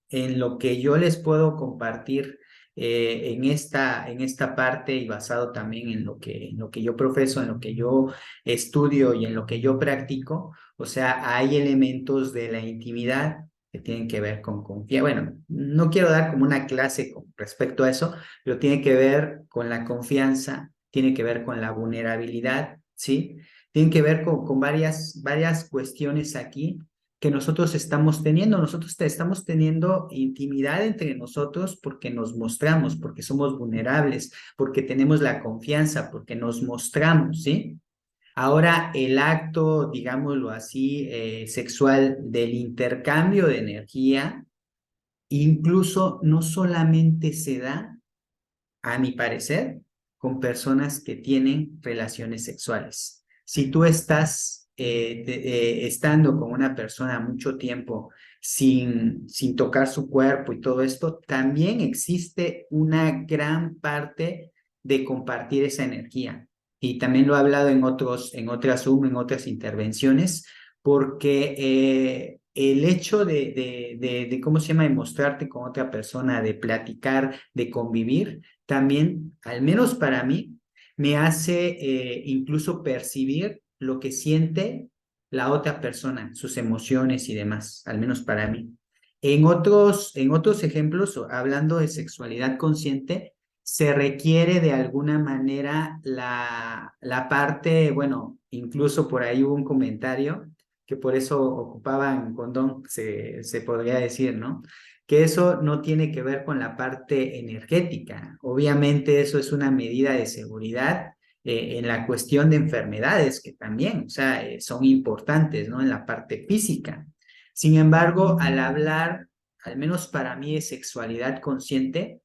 En lo que yo les puedo compartir en esta parte y basado también en lo que yo profeso, en lo que yo estudio y en lo que yo practico, o sea, hay elementos de la intimidad que tienen que ver con confianza. Bueno, no quiero dar como una clase con respecto a eso, pero tiene que ver con la confianza, tiene que ver con la vulnerabilidad, ¿sí? Tiene que ver con varias cuestiones aquí que nosotros estamos teniendo. Nosotros estamos teniendo intimidad entre nosotros porque nos mostramos, porque somos vulnerables, porque tenemos la confianza, porque nos mostramos, ¿sí? Ahora, el acto, digámoslo así, sexual del intercambio de energía, incluso no solamente se da, a mi parecer, con personas que tienen relaciones sexuales. Si tú estás estando con una persona mucho tiempo sin tocar su cuerpo y todo esto, también existe una gran parte de compartir esa energía. Y también lo he hablado en otras Zoom, en otras intervenciones, porque el hecho de, ¿cómo se llama?, de mostrarte con otra persona, de platicar, de convivir, también, al menos para mí, me hace incluso percibir lo que siente la otra persona, sus emociones y demás, al menos para mí. En otros ejemplos, hablando de sexualidad consciente, se requiere de alguna manera la parte, bueno, incluso por ahí hubo un comentario que por eso ocupaban condón, se podría decir, ¿no? Que eso no tiene que ver con la parte energética. Obviamente eso es una medida de seguridad en la cuestión de enfermedades, que también, o sea, son importantes, ¿no? En la parte física. Sin embargo, al hablar, al menos para mí, de sexualidad consciente,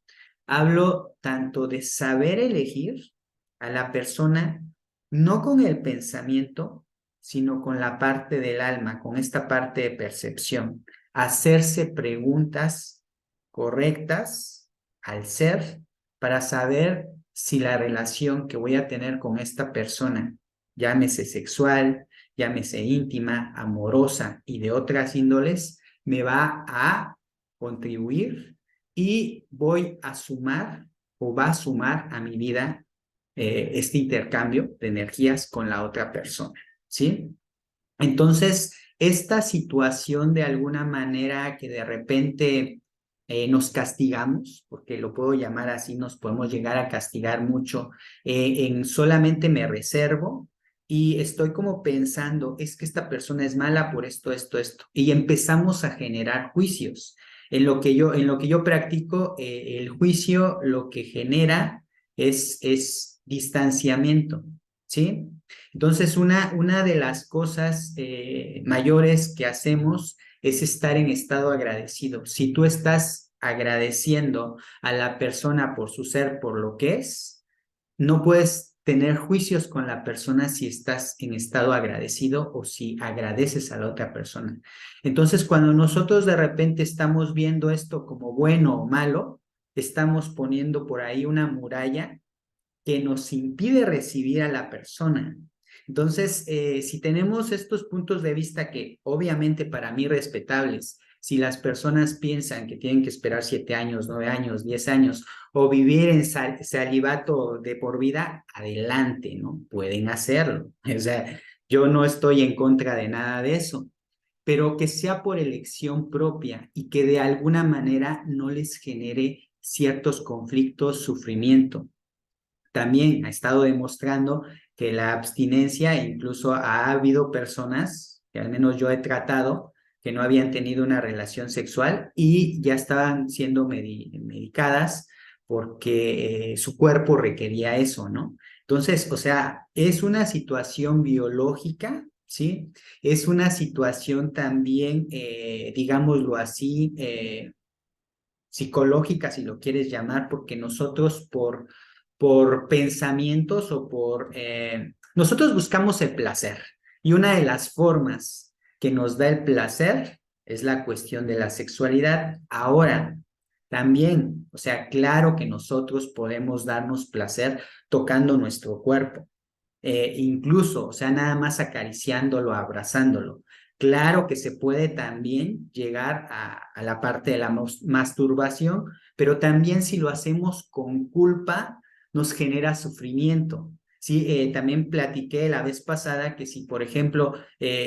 hablo tanto de saber elegir a la persona, no con el pensamiento, sino con la parte del alma, con esta parte de percepción. Hacerse preguntas correctas al ser para saber si la relación que voy a tener con esta persona, llámese sexual, llámese íntima, amorosa y de otras índoles, me va a contribuir y voy a sumar o va a sumar a mi vida este intercambio de energías con la otra persona, ¿sí? Entonces, esta situación de alguna manera que de repente nos castigamos, porque lo puedo llamar así, nos podemos llegar a castigar mucho, en solamente me reservo y estoy como pensando, es que esta persona es mala por esto, esto, esto, y empezamos a generar juicios. En lo que yo practico, el juicio lo que genera es distanciamiento, ¿sí? Entonces, una de las cosas mayores que hacemos es estar en estado agradecido. Si tú estás agradeciendo a la persona por su ser, por lo que es, no puedes tener juicios con la persona si estás en estado agradecido o si agradeces a la otra persona. Entonces, cuando nosotros de repente estamos viendo esto como bueno o malo, estamos poniendo por ahí una muralla que nos impide recibir a la persona. Entonces, si tenemos estos puntos de vista que obviamente para mí respetables, si las personas piensan que tienen que esperar 7 años, 9 años, 10 años o vivir en celibato de por vida, adelante, ¿no? Pueden hacerlo. O sea, yo no estoy en contra de nada de eso, pero que sea por elección propia y que de alguna manera no les genere ciertos conflictos, sufrimiento. También ha estado demostrando que la abstinencia, incluso ha habido personas, que al menos yo he tratado, que no habían tenido una relación sexual y ya estaban siendo medicadas porque su cuerpo requería eso, ¿no? Entonces, o sea, es una situación biológica, ¿sí? Es una situación también, digámoslo así, psicológica, si lo quieres llamar, porque nosotros por pensamientos o nosotros buscamos el placer. Y una de las formas que nos da el placer es la cuestión de la sexualidad. Ahora, también, o sea, claro que nosotros podemos darnos placer tocando nuestro cuerpo, incluso, o sea, nada más acariciándolo, abrazándolo. Claro que se puede también llegar a la parte de la masturbación, pero también si lo hacemos con culpa, nos genera sufrimiento. Sí, también platiqué la vez pasada que si, por ejemplo,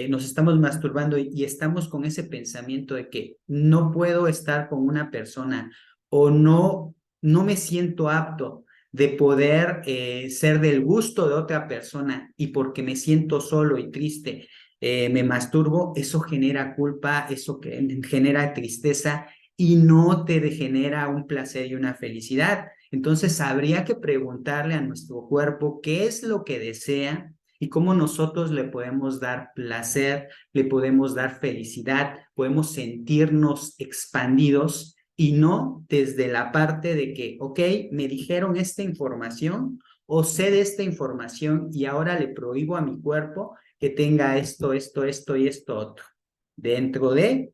nos estamos masturbando y estamos con ese pensamiento de que no puedo estar con una persona o no me siento apto de poder ser del gusto de otra persona y porque me siento solo y triste, me masturbo, eso genera culpa, eso genera tristeza y no te genera un placer y una felicidad. Entonces habría que preguntarle a nuestro cuerpo qué es lo que desea y cómo nosotros le podemos dar placer, le podemos dar felicidad, podemos sentirnos expandidos y no desde la parte de que, ok, me dijeron esta información o sé de esta información y ahora le prohíbo a mi cuerpo que tenga esto, esto, esto y esto otro. Dentro de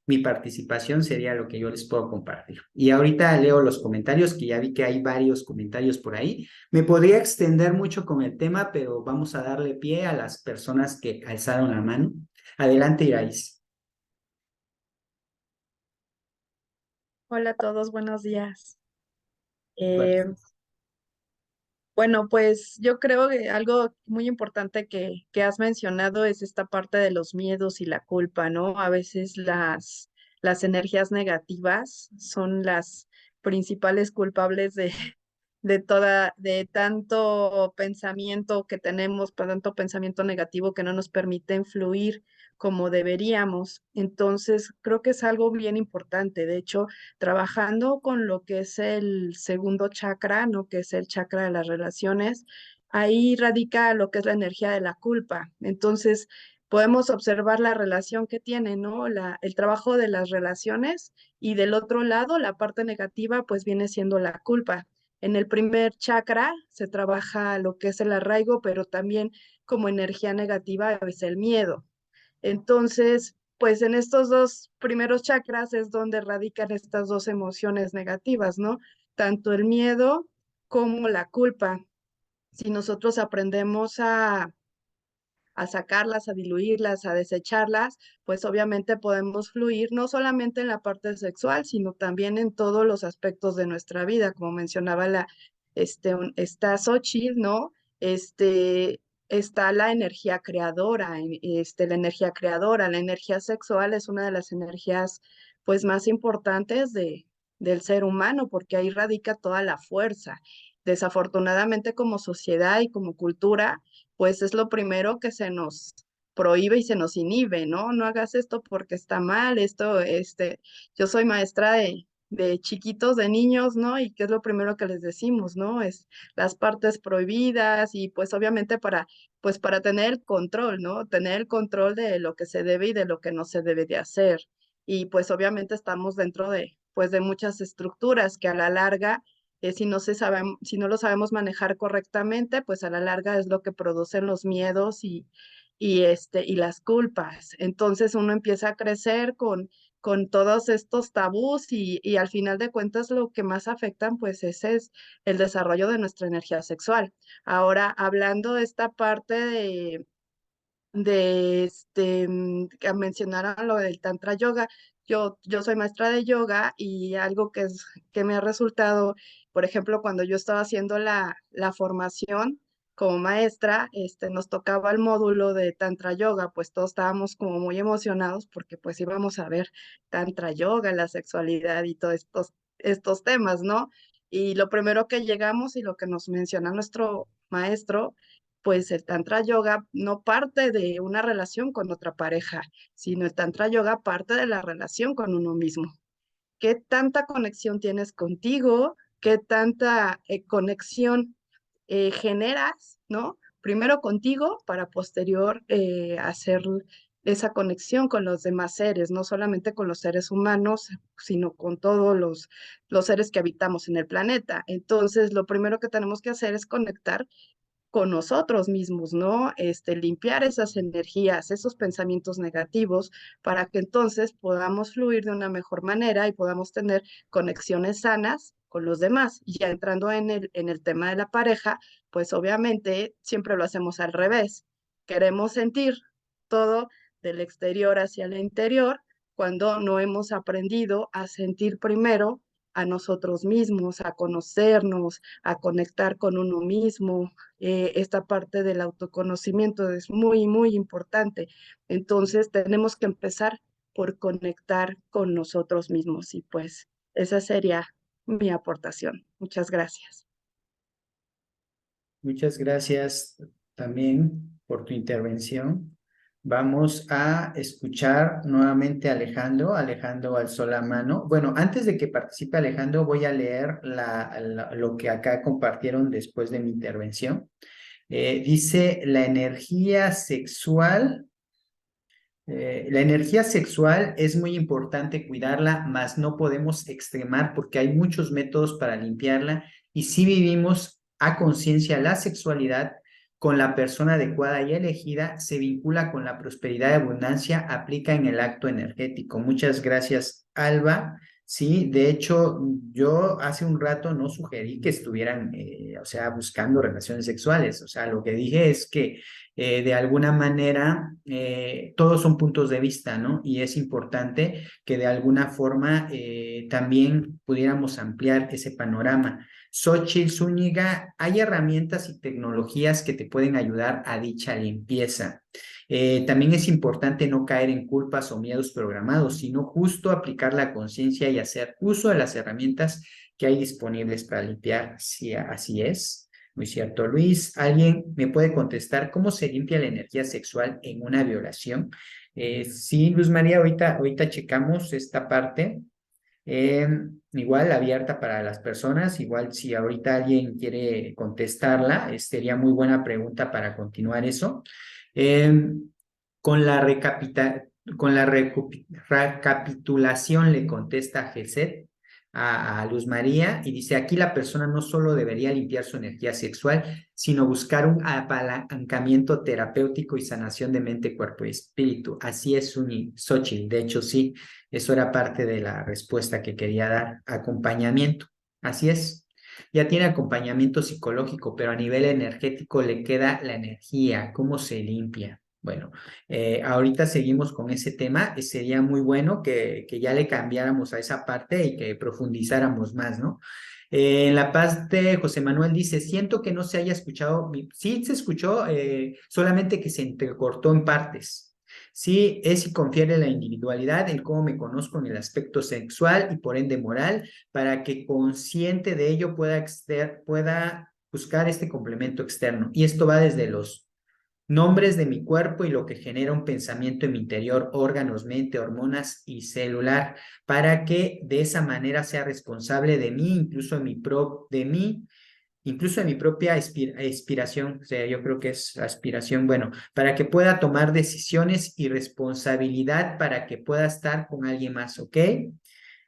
mi participación sería lo que yo les puedo compartir. Y ahorita leo los comentarios, que ya vi que hay varios comentarios por ahí. Me podría extender mucho con el tema, pero vamos a darle pie a las personas que alzaron la mano. Adelante, Irais. Hola a todos, buenos días. Bueno, Bueno, pues yo creo que algo muy importante que has mencionado es esta parte de los miedos y la culpa, ¿no? A veces las energías negativas son las principales culpables de tanto pensamiento que tenemos, tanto pensamiento negativo que no nos permiten fluir como deberíamos. Entonces, creo que es algo bien importante. De hecho, trabajando con lo que es el segundo chakra, ¿no? Que es el chakra de las relaciones, ahí radica lo que es la energía de la culpa. Entonces, podemos observar la relación que tiene, ¿no? El trabajo de las relaciones y del otro lado, la parte negativa, pues viene siendo la culpa. En el primer chakra se trabaja lo que es el arraigo, pero también como energía negativa es el miedo. Entonces, pues en estos dos primeros chakras es donde radican estas dos emociones negativas, ¿no? Tanto el miedo como la culpa. Si nosotros aprendemos a sacarlas, a diluirlas, a desecharlas, pues obviamente podemos fluir no solamente en la parte sexual, sino también en todos los aspectos de nuestra vida, como mencionaba está Xochitl, ¿no? Está la energía creadora, la energía sexual es una de las energías pues más importantes del ser humano, porque ahí radica toda la fuerza. Desafortunadamente como sociedad y como cultura, pues es lo primero que se nos prohíbe y se nos inhibe, ¿no? No hagas esto porque está mal, yo soy maestra de chiquitos, de niños, ¿no? Y qué es lo primero que les decimos, ¿no? Es las partes prohibidas y pues obviamente pues para tener el control, ¿no? Tener el control de lo que se debe y de lo que no se debe de hacer. Y pues obviamente estamos dentro pues de muchas estructuras que a la larga si no lo sabemos manejar correctamente, pues a la larga es lo que producen los miedos y las culpas. Entonces uno empieza a crecer con todos estos tabús y al final de cuentas lo que más afectan, pues ese es el desarrollo de nuestra energía sexual. Ahora, hablando de esta parte que mencionaron lo del Tantra Yoga. Yo soy maestra de yoga y algo que me ha resultado, por ejemplo, cuando yo estaba haciendo la formación como maestra, nos tocaba el módulo de Tantra Yoga, pues todos estábamos como muy emocionados porque pues íbamos a ver Tantra Yoga, la sexualidad y todos estos temas, ¿no? Y lo primero que llegamos y lo que nos menciona nuestro maestro, pues el Tantra Yoga no parte de una relación con otra pareja, sino el Tantra Yoga parte de la relación con uno mismo. ¿Qué tanta conexión tienes contigo? ¿Qué tanta conexión generas, ¿no? Primero contigo para posterior hacer esa conexión con los demás seres, no solamente con los seres humanos, sino con todos los seres que habitamos en el planeta. Entonces, lo primero que tenemos que hacer es conectar con nosotros mismos, ¿no? Limpiar esas energías, esos pensamientos negativos, para que entonces podamos fluir de una mejor manera y podamos tener conexiones sanas con los demás. Y ya entrando en el tema de la pareja, pues obviamente siempre lo hacemos al revés. Queremos sentir todo del exterior hacia el interior cuando no hemos aprendido a sentir primero a nosotros mismos, a conocernos, a conectar con uno mismo. Esta parte del autoconocimiento es muy, muy importante. Entonces tenemos que empezar por conectar con nosotros mismos y pues esa sería mi aportación. Muchas gracias. Muchas gracias también por tu intervención. Vamos a escuchar nuevamente a Alejandro. Alejandro alzó la mano. Bueno, antes de que participe Alejandro, voy a leer lo que acá compartieron después de mi intervención. Dice, la energía sexual es muy importante cuidarla, mas no podemos extremar porque hay muchos métodos para limpiarla y si vivimos a conciencia la sexualidad con la persona adecuada y elegida, se vincula con la prosperidad y abundancia, aplica en el acto energético. Muchas gracias, Alba. Sí, de hecho, yo hace un rato no sugerí que estuvieran, buscando relaciones sexuales. O sea, lo que dije es que de alguna manera todos son puntos de vista, ¿no? Y es importante que de alguna forma también pudiéramos ampliar ese panorama. Xochitl Zúñiga, hay herramientas y tecnologías que te pueden ayudar a dicha limpieza. También es importante no caer en culpas o miedos programados, sino justo aplicar la conciencia y hacer uso de las herramientas que hay disponibles para limpiar. Sí, así es. Muy cierto, Luis. ¿Alguien me puede contestar cómo se limpia la energía sexual en una violación? Sí, Luz María, ahorita checamos esta parte. Igual abierta para las personas, igual si ahorita alguien quiere contestarla, sería muy buena pregunta para continuar eso. Con la, recapitulación le contesta Geset a Luz María y dice, aquí la persona no solo debería limpiar su energía sexual, sino buscar un apalancamiento terapéutico y sanación de mente, cuerpo y espíritu. Así es, Xochitl. De hecho, sí, eso era parte de la respuesta que quería dar, acompañamiento. Así es. Ya tiene acompañamiento psicológico, pero a nivel energético le queda la energía, cómo se limpia. Bueno, ahorita seguimos con ese tema. Sería muy bueno que ya le cambiáramos a esa parte y que profundizáramos más, ¿no? En la parte, José Manuel dice, siento que no se haya escuchado, sí se escuchó, solamente que se entrecortó en partes. Sí, es y confiere la individualidad, el cómo me conozco en el aspecto sexual y por ende moral, para que consciente de ello pueda buscar este complemento externo. Y esto va desde los nombres de mi cuerpo y lo que genera un pensamiento en mi interior, órganos, mente, hormonas y celular, para que de esa manera sea responsable de mí, incluso de mi propia aspiración, o sea, yo creo que es aspiración, bueno, para que pueda tomar decisiones y responsabilidad para que pueda estar con alguien más, ¿ok?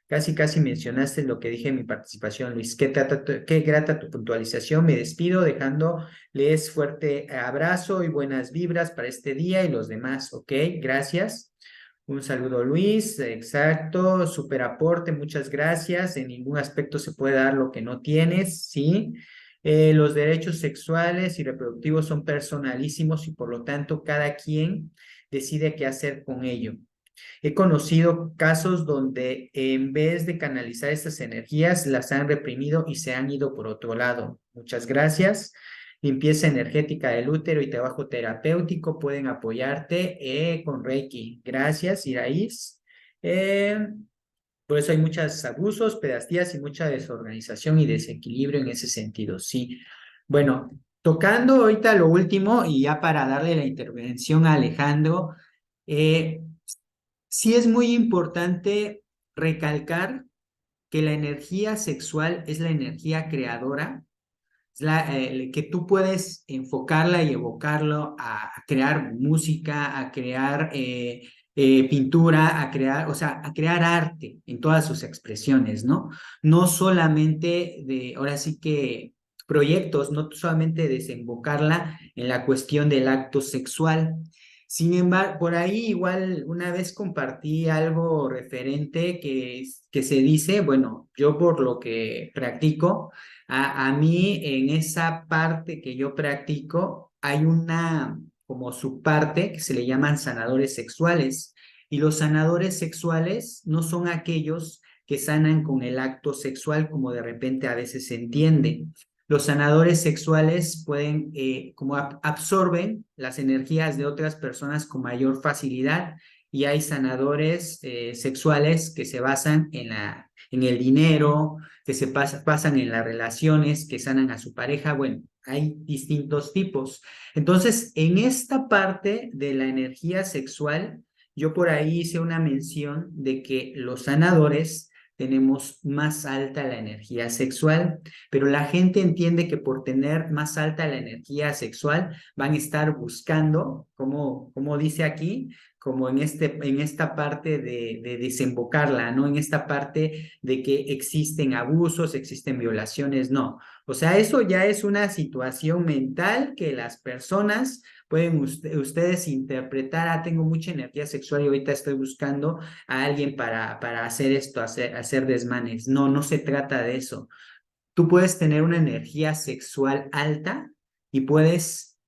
Casi mencionaste lo que dije en mi participación, Luis. Qué grata tu puntualización. Me despido dejándoles fuerte abrazo y buenas vibras para este día y los demás, ¿ok? Gracias. Un saludo, Luis. Exacto. Super aporte. Muchas gracias. En ningún aspecto se puede dar lo que no tienes, ¿sí? Los derechos sexuales y reproductivos son personalísimos y por lo tanto cada quien decide qué hacer con ello. He conocido casos donde en vez de canalizar estas energías, las han reprimido y se han ido por otro lado. Muchas gracias. Limpieza energética del útero y trabajo terapéutico pueden apoyarte con Reiki. Gracias, Iraís. Por eso hay muchos abusos, pedastías y mucha desorganización y desequilibrio en ese sentido. Sí. Bueno, tocando ahorita lo último y ya para darle la intervención a Alejandro, sí es muy importante recalcar que la energía sexual es la energía creadora, es que tú puedes enfocarla y evocarlo a crear música, a crear pintura, a crear, o sea, a crear arte en todas sus expresiones, ¿no? No solamente ahora sí que proyectos, no solamente desembocarla en la cuestión del acto sexual. Sin embargo, por ahí igual una vez compartí algo referente que se dice, bueno, yo por lo que practico, a mí en esa parte que yo practico hay una como subparte que se le llaman sanadores sexuales y los sanadores sexuales no son aquellos que sanan con el acto sexual como de repente a veces se entiende. Los sanadores sexuales pueden, como absorben las energías de otras personas con mayor facilidad y hay sanadores sexuales que se basan en el dinero, que se pasan en las relaciones, que sanan a su pareja. Bueno, hay distintos tipos. Entonces, en esta parte de la energía sexual, yo por ahí hice una mención de que los sanadores tenemos más alta la energía sexual, pero la gente entiende que por tener más alta la energía sexual van a estar buscando, como dice aquí, como en esta parte de desembocarla, ¿no? En esta parte de que existen abusos, existen violaciones, no. O sea, eso ya es una situación mental que las personas pueden ustedes interpretar, tengo mucha energía sexual y ahorita estoy buscando a alguien para hacer esto, hacer desmanes. No, no se trata de eso. Tú puedes tener una energía sexual alta y puedes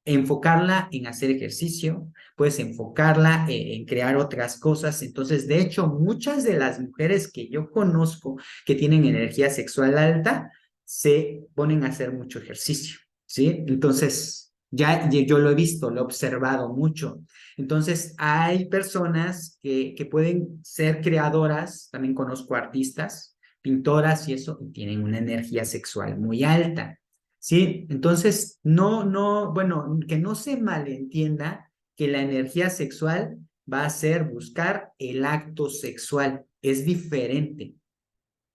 enfocarla en hacer ejercicio, puedes enfocarla en crear otras cosas. Entonces, de hecho, muchas de las mujeres que yo conozco que tienen energía sexual alta se ponen a hacer mucho ejercicio, ¿sí? Entonces, ya yo lo he visto, lo he observado mucho. Entonces, hay personas que pueden ser creadoras, también conozco artistas, pintoras y eso, y tienen una energía sexual muy alta, ¿sí? Entonces, bueno, que no se malentienda que la energía sexual va a ser buscar el acto sexual, es diferente.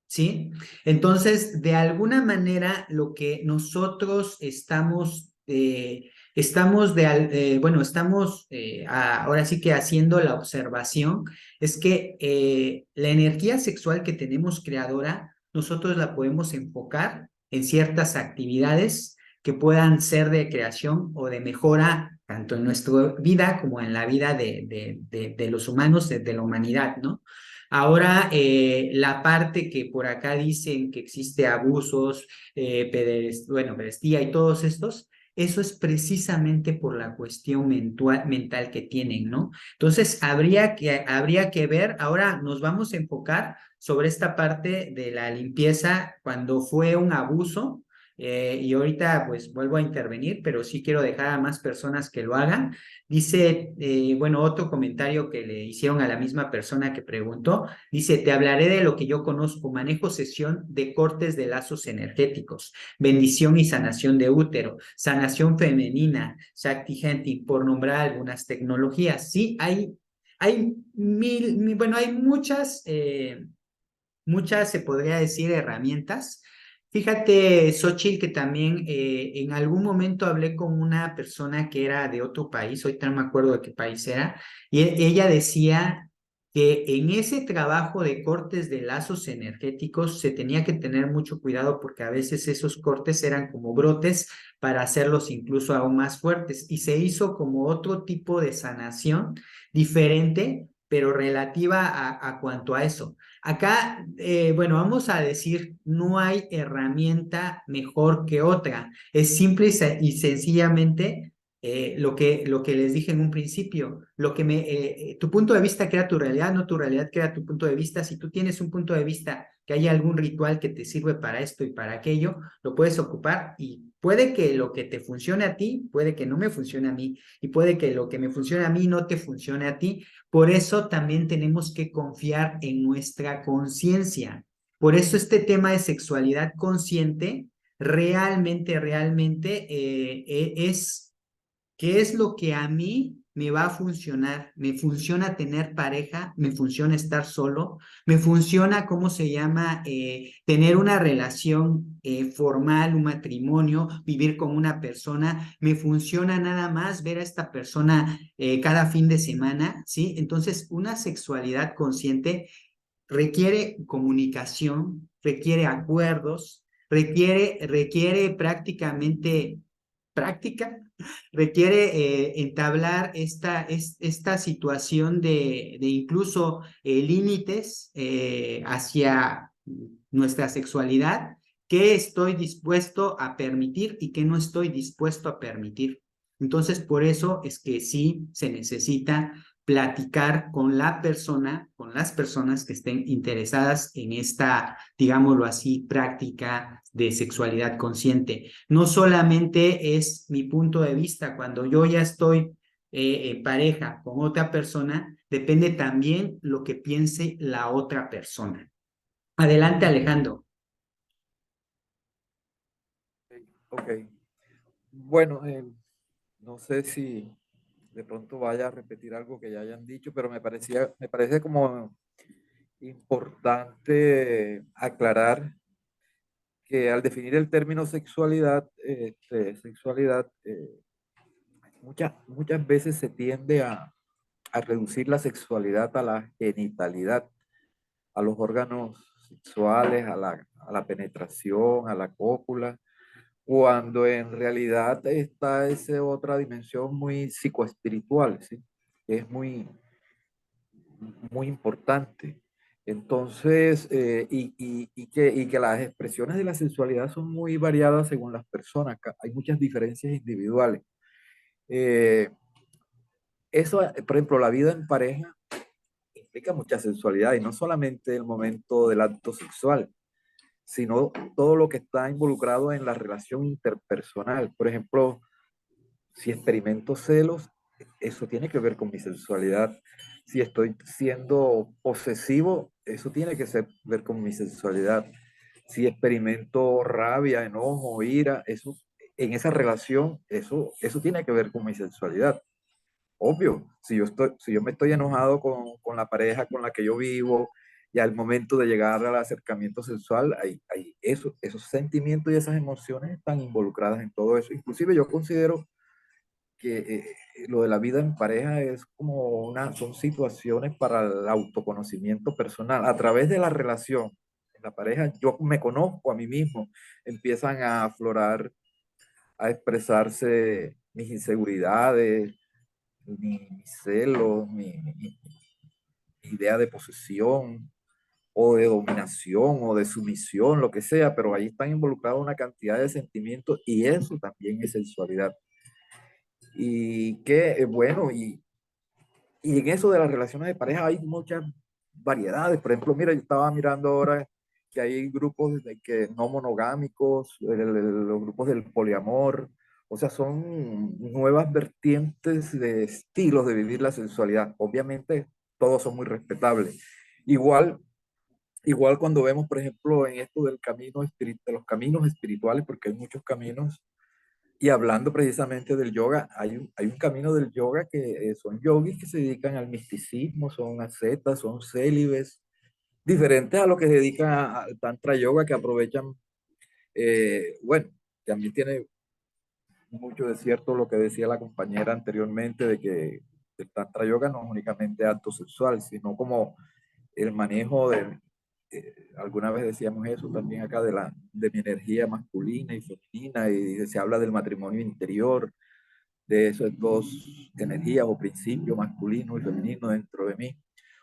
¿Sí? Entonces, de alguna manera, lo que nosotros estamos, ahora sí que haciendo la observación, es que la energía sexual que tenemos creadora, nosotros la podemos enfocar en ciertas actividades que puedan ser de creación o de mejora, tanto en nuestra vida como en la vida de los humanos, de la humanidad, ¿no? Ahora, la parte que por acá dicen que existe abusos, pedestía y todos estos, eso es precisamente por la cuestión mental que tienen, ¿no? Entonces, habría que ver, ahora nos vamos a enfocar sobre esta parte de la limpieza cuando fue un abuso, y ahorita pues vuelvo a intervenir, pero sí quiero dejar a más personas que lo hagan. Dice, bueno, otro comentario que le hicieron a la misma persona que preguntó, dice, te hablaré de lo que yo conozco, manejo sesión de cortes de lazos energéticos, bendición y sanación de útero, sanación femenina, Shakti Hanti, por nombrar algunas tecnologías. Sí, hay bueno, hay muchas, se podría decir, herramientas. Fíjate, Xochitl, que también en algún momento hablé con una persona que era de otro país, ahorita no me acuerdo de qué país era, y ella decía que en ese trabajo de cortes de lazos energéticos se tenía que tener mucho cuidado porque a veces esos cortes eran como brotes para hacerlos incluso aún más fuertes y se hizo como otro tipo de sanación diferente, pero relativa a cuanto a eso. Acá, bueno, vamos a decir, no hay herramienta mejor que otra. Es simple y sencillamente lo que les dije en un principio. Tu punto de vista crea tu realidad, no tu realidad crea tu punto de vista. Si tú tienes un punto de vista que haya algún ritual que te sirve para esto y para aquello, lo puedes ocupar y puede que lo que te funcione a ti, puede que no me funcione a mí y puede que lo que me funcione a mí no te funcione a ti. Por eso también tenemos que confiar en nuestra conciencia. Por eso este tema de sexualidad consciente realmente es qué es lo que a mí me va a funcionar. Me funciona tener pareja, me funciona estar solo, me funciona, ¿cómo se llama? Tener una relación formal, un matrimonio, vivir con una persona, me funciona nada más ver a esta persona cada fin de semana, ¿sí? Entonces, una sexualidad consciente requiere comunicación, requiere acuerdos, requiere prácticamente práctica, requiere entablar esta situación de incluso límites hacia nuestra sexualidad, qué estoy dispuesto a permitir y qué no estoy dispuesto a permitir. Entonces, por eso es que sí se necesita platicar con la persona, con las personas que estén interesadas en esta, digámoslo así, práctica de sexualidad consciente. No solamente es mi punto de vista, cuando yo ya estoy en pareja con otra persona, depende también lo que piense la otra persona. Adelante, Alejandro. Ok. Bueno, no sé si de pronto vaya a repetir algo que ya hayan dicho, pero me parece como importante aclarar que al definir el término sexualidad, muchas veces se tiende a reducir la sexualidad a la genitalidad, a los órganos sexuales, a la penetración, a la cópula, cuando en realidad está esa otra dimensión muy psicoespiritual, ¿sí? Que es muy importante. Entonces, y que las expresiones de la sexualidad son muy variadas según las personas, hay muchas diferencias individuales. Eso, por ejemplo, la vida en pareja implica mucha sexualidad y no solamente el momento del acto sexual, sino todo lo que está involucrado en la relación interpersonal. Por ejemplo, si experimento celos, eso tiene que ver con mi sensualidad. Si estoy siendo posesivo, eso tiene que ver con mi sensualidad. Si experimento rabia, enojo, ira, eso, en esa relación, eso tiene que ver con mi sensualidad. Obvio, si yo me estoy enojado con la pareja con la que yo vivo, y al momento de llegar al acercamiento sexual, esos sentimientos y esas emociones están involucradas en todo eso. Inclusive yo considero que lo de la vida en pareja es como son situaciones para el autoconocimiento personal. A través de la relación en la pareja, yo me conozco a mí mismo, empiezan a aflorar, a expresarse mis inseguridades, mis celos, mi idea de posesión o de dominación o de sumisión, lo que sea, pero ahí están involucrados una cantidad de sentimientos y eso también es sensualidad. Y que, bueno, y en eso de las relaciones de pareja hay muchas variedades. Por ejemplo, mira, yo estaba mirando ahora que hay grupos que no monogámicos, los grupos del poliamor, o sea, son nuevas vertientes de estilos de vivir la sensualidad. Obviamente, todos son muy respetables. Igual, igual cuando vemos, por ejemplo, en esto del de los caminos espirituales, porque hay muchos caminos, y hablando precisamente del yoga, hay un camino del yoga que son yogis que se dedican al misticismo, son ascetas, son célibes, diferentes a lo que se dedican al tantra yoga, que aprovechan, bueno, también tiene mucho de cierto lo que decía la compañera anteriormente, de que el tantra yoga no es únicamente acto sexual, sino como el manejo alguna vez decíamos eso también acá, de mi energía masculina y femenina, y se habla del matrimonio interior, de esas dos energías o principios masculino y femenino dentro de mí.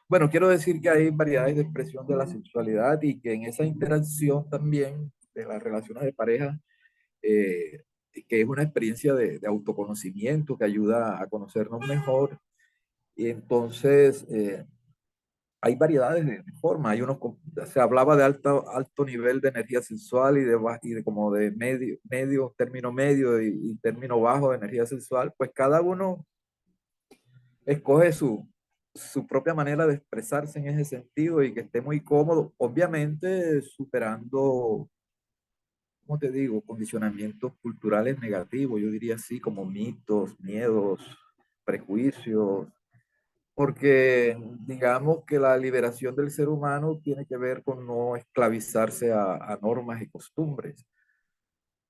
Bueno, quiero decir que hay variedades de expresión de la sexualidad y que en esa interacción también de las relaciones de pareja, eh, que es una experiencia de autoconocimiento que ayuda a conocernos mejor. Y entonces hay variedades de formas. Se hablaba de alto nivel de energía sexual y de como de término medio y término bajo de energía sexual. Pues cada uno escoge su propia manera de expresarse en ese sentido y que esté muy cómodo, obviamente superando, ¿cómo te digo?, condicionamientos culturales negativos, yo diría así, como mitos, miedos, prejuicios, porque digamos que la liberación del ser humano tiene que ver con no esclavizarse a normas y costumbres.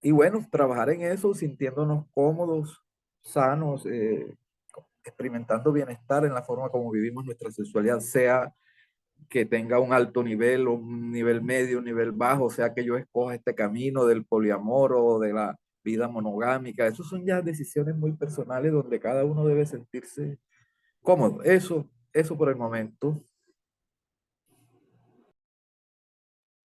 Y bueno, trabajar en eso sintiéndonos cómodos, sanos, experimentando bienestar en la forma como vivimos nuestra sexualidad, sea que tenga un alto nivel, un nivel medio, un nivel bajo, sea que yo escoja este camino del poliamor o de la vida monogámica. Esas son ya decisiones muy personales donde cada uno debe sentirse cómodo. Eso por el momento.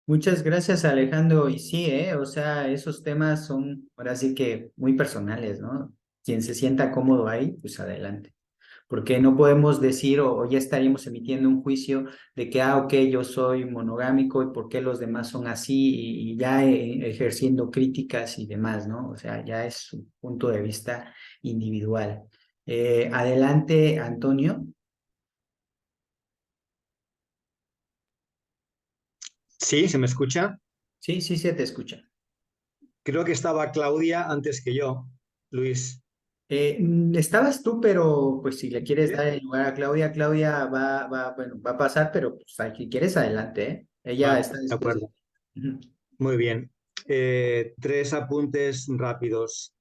Muchas gracias, Alejandro. Y sí, o sea, esos temas son ahora sí que muy personales, ¿no? Quien se sienta cómodo ahí, pues adelante. Porque no podemos decir o ya estaríamos emitiendo un juicio de que, ok, yo soy monogámico y por qué los demás son así y ya ejerciendo críticas y demás, ¿no? O sea, ya es su punto de vista individual. Adelante, Antonio. Sí, ¿se me escucha? Sí, sí, se te escucha. Creo que estaba Claudia antes que yo, Luis. Estabas tú, pero pues si le quieres ¿Sí? dar el lugar a Claudia, Claudia bueno, va a pasar, pero pues, si quieres adelante, ¿eh? Ella Vale, está de después de... acuerdo. Muy bien. Tres apuntes rápidos.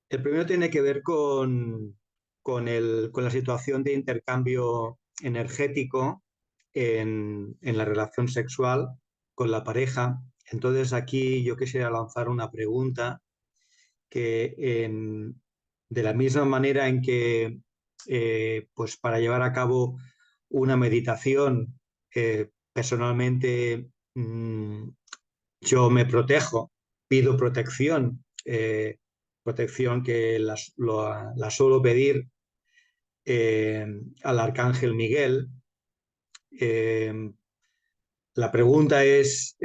El primero tiene que ver con la situación de intercambio energético en la relación sexual con la pareja. Entonces aquí yo quisiera lanzar una pregunta que de la misma manera en que pues para llevar a cabo una meditación, personalmente yo me protejo, pido protección, protección que la suelo pedir eh, al Arcángel Miguel. Eh, la pregunta es,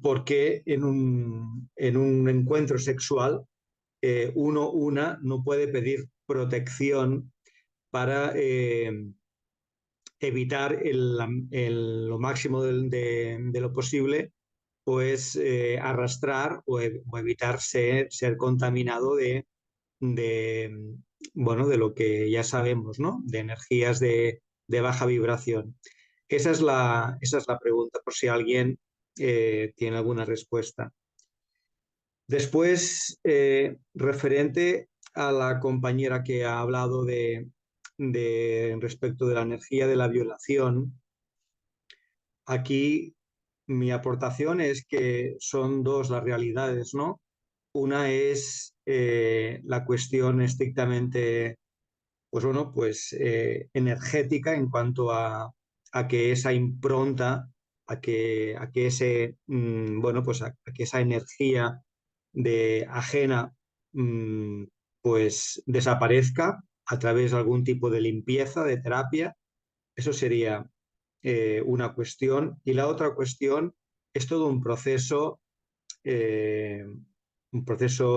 ¿por qué en un encuentro sexual una no puede pedir protección para evitar lo máximo de lo posible, pues arrastrar o evitar ser contaminado bueno, de lo que ya sabemos, ¿no? De energías de baja vibración. Esa es la pregunta, por si alguien tiene alguna respuesta. Después, referente a la compañera que ha hablado respecto de la energía de la violación, aquí mi aportación es que son dos las realidades, ¿no? Una es la cuestión estrictamente, pues bueno, pues energética en cuanto a que esa impronta, a que ese, bueno, pues a que esa energía ajena, pues desaparezca a través de algún tipo de limpieza, de terapia. Eso sería una cuestión. Y la otra cuestión es todo un proceso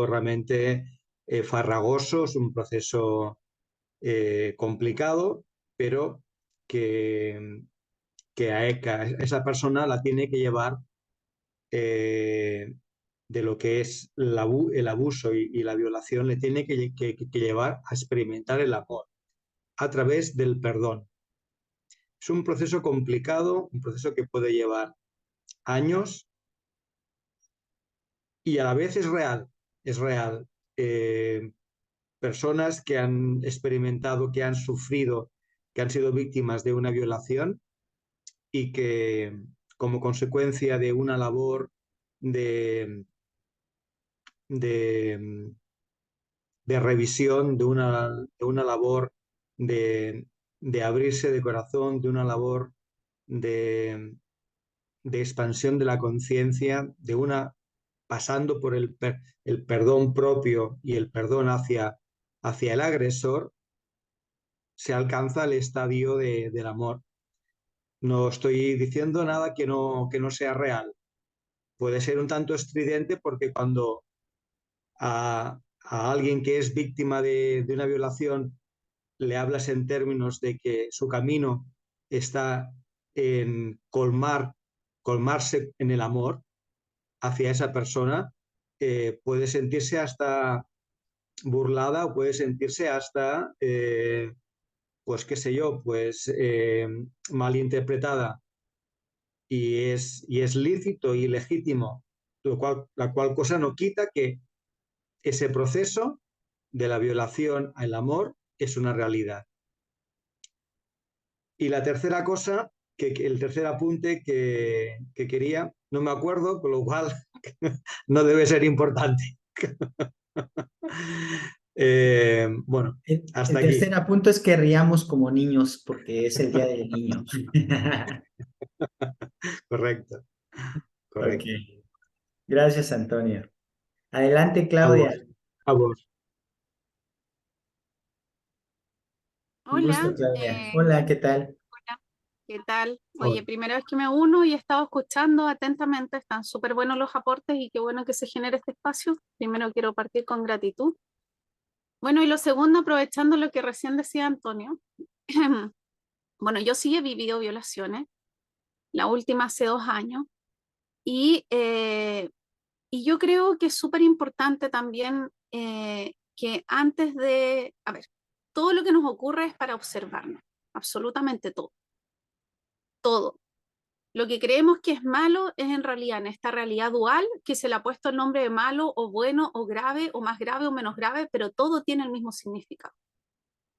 realmente farragoso, es un proceso complicado, pero que a esa persona la tiene que llevar de lo que es el abuso y la violación, le tiene que llevar a experimentar el amor a través del perdón. Es un proceso complicado, un proceso que puede llevar años y a la vez es real, es real. Personas que han experimentado, que han sufrido, que han sido víctimas de una violación y que como consecuencia de una labor de, de, de revisión, de una labor de abrirse de corazón, de una labor de expansión de la conciencia, pasando por el perdón propio y el perdón hacia el agresor, se alcanza el estadio del amor. No estoy diciendo nada que no sea real. Puede ser un tanto estridente porque cuando a alguien que es víctima de una violación le hablas en términos de que su camino está en colmarse en el amor hacia esa persona, puede sentirse hasta burlada o puede sentirse hasta, pues qué sé yo, pues malinterpretada. Y es lícito y legítimo, la cual cosa no quita que ese proceso de la violación al amor es una realidad. Y la tercera cosa, el tercer apunte que quería, no me acuerdo, con lo cual no debe ser importante. Bueno, hasta El aquí. tercer punto es que riamos como niños porque es el Día del Niño. Correcto, Ok, correcto. gracias, Antonio. Adelante, A vos, Claudia. a vos. Un Hola, gusto, Claudia. Hola, ¿qué tal? hola, ¿qué tal? Oye, Hola. primera vez que me uno y he estado escuchando atentamente, están súper buenos los aportes y qué bueno que se genere este espacio. Primero quiero partir con gratitud. Bueno, y lo segundo, aprovechando lo que recién decía Antonio, bueno, yo sí he vivido violaciones, la última hace 2 años, y, eh, y yo creo que es súper importante también que antes de, a ver, todo lo que nos ocurre es para observarnos, absolutamente todo, todo. Lo que creemos que es malo es en realidad en esta realidad dual que se le ha puesto el nombre de malo o bueno o grave o más grave o menos grave, pero todo tiene el mismo significado.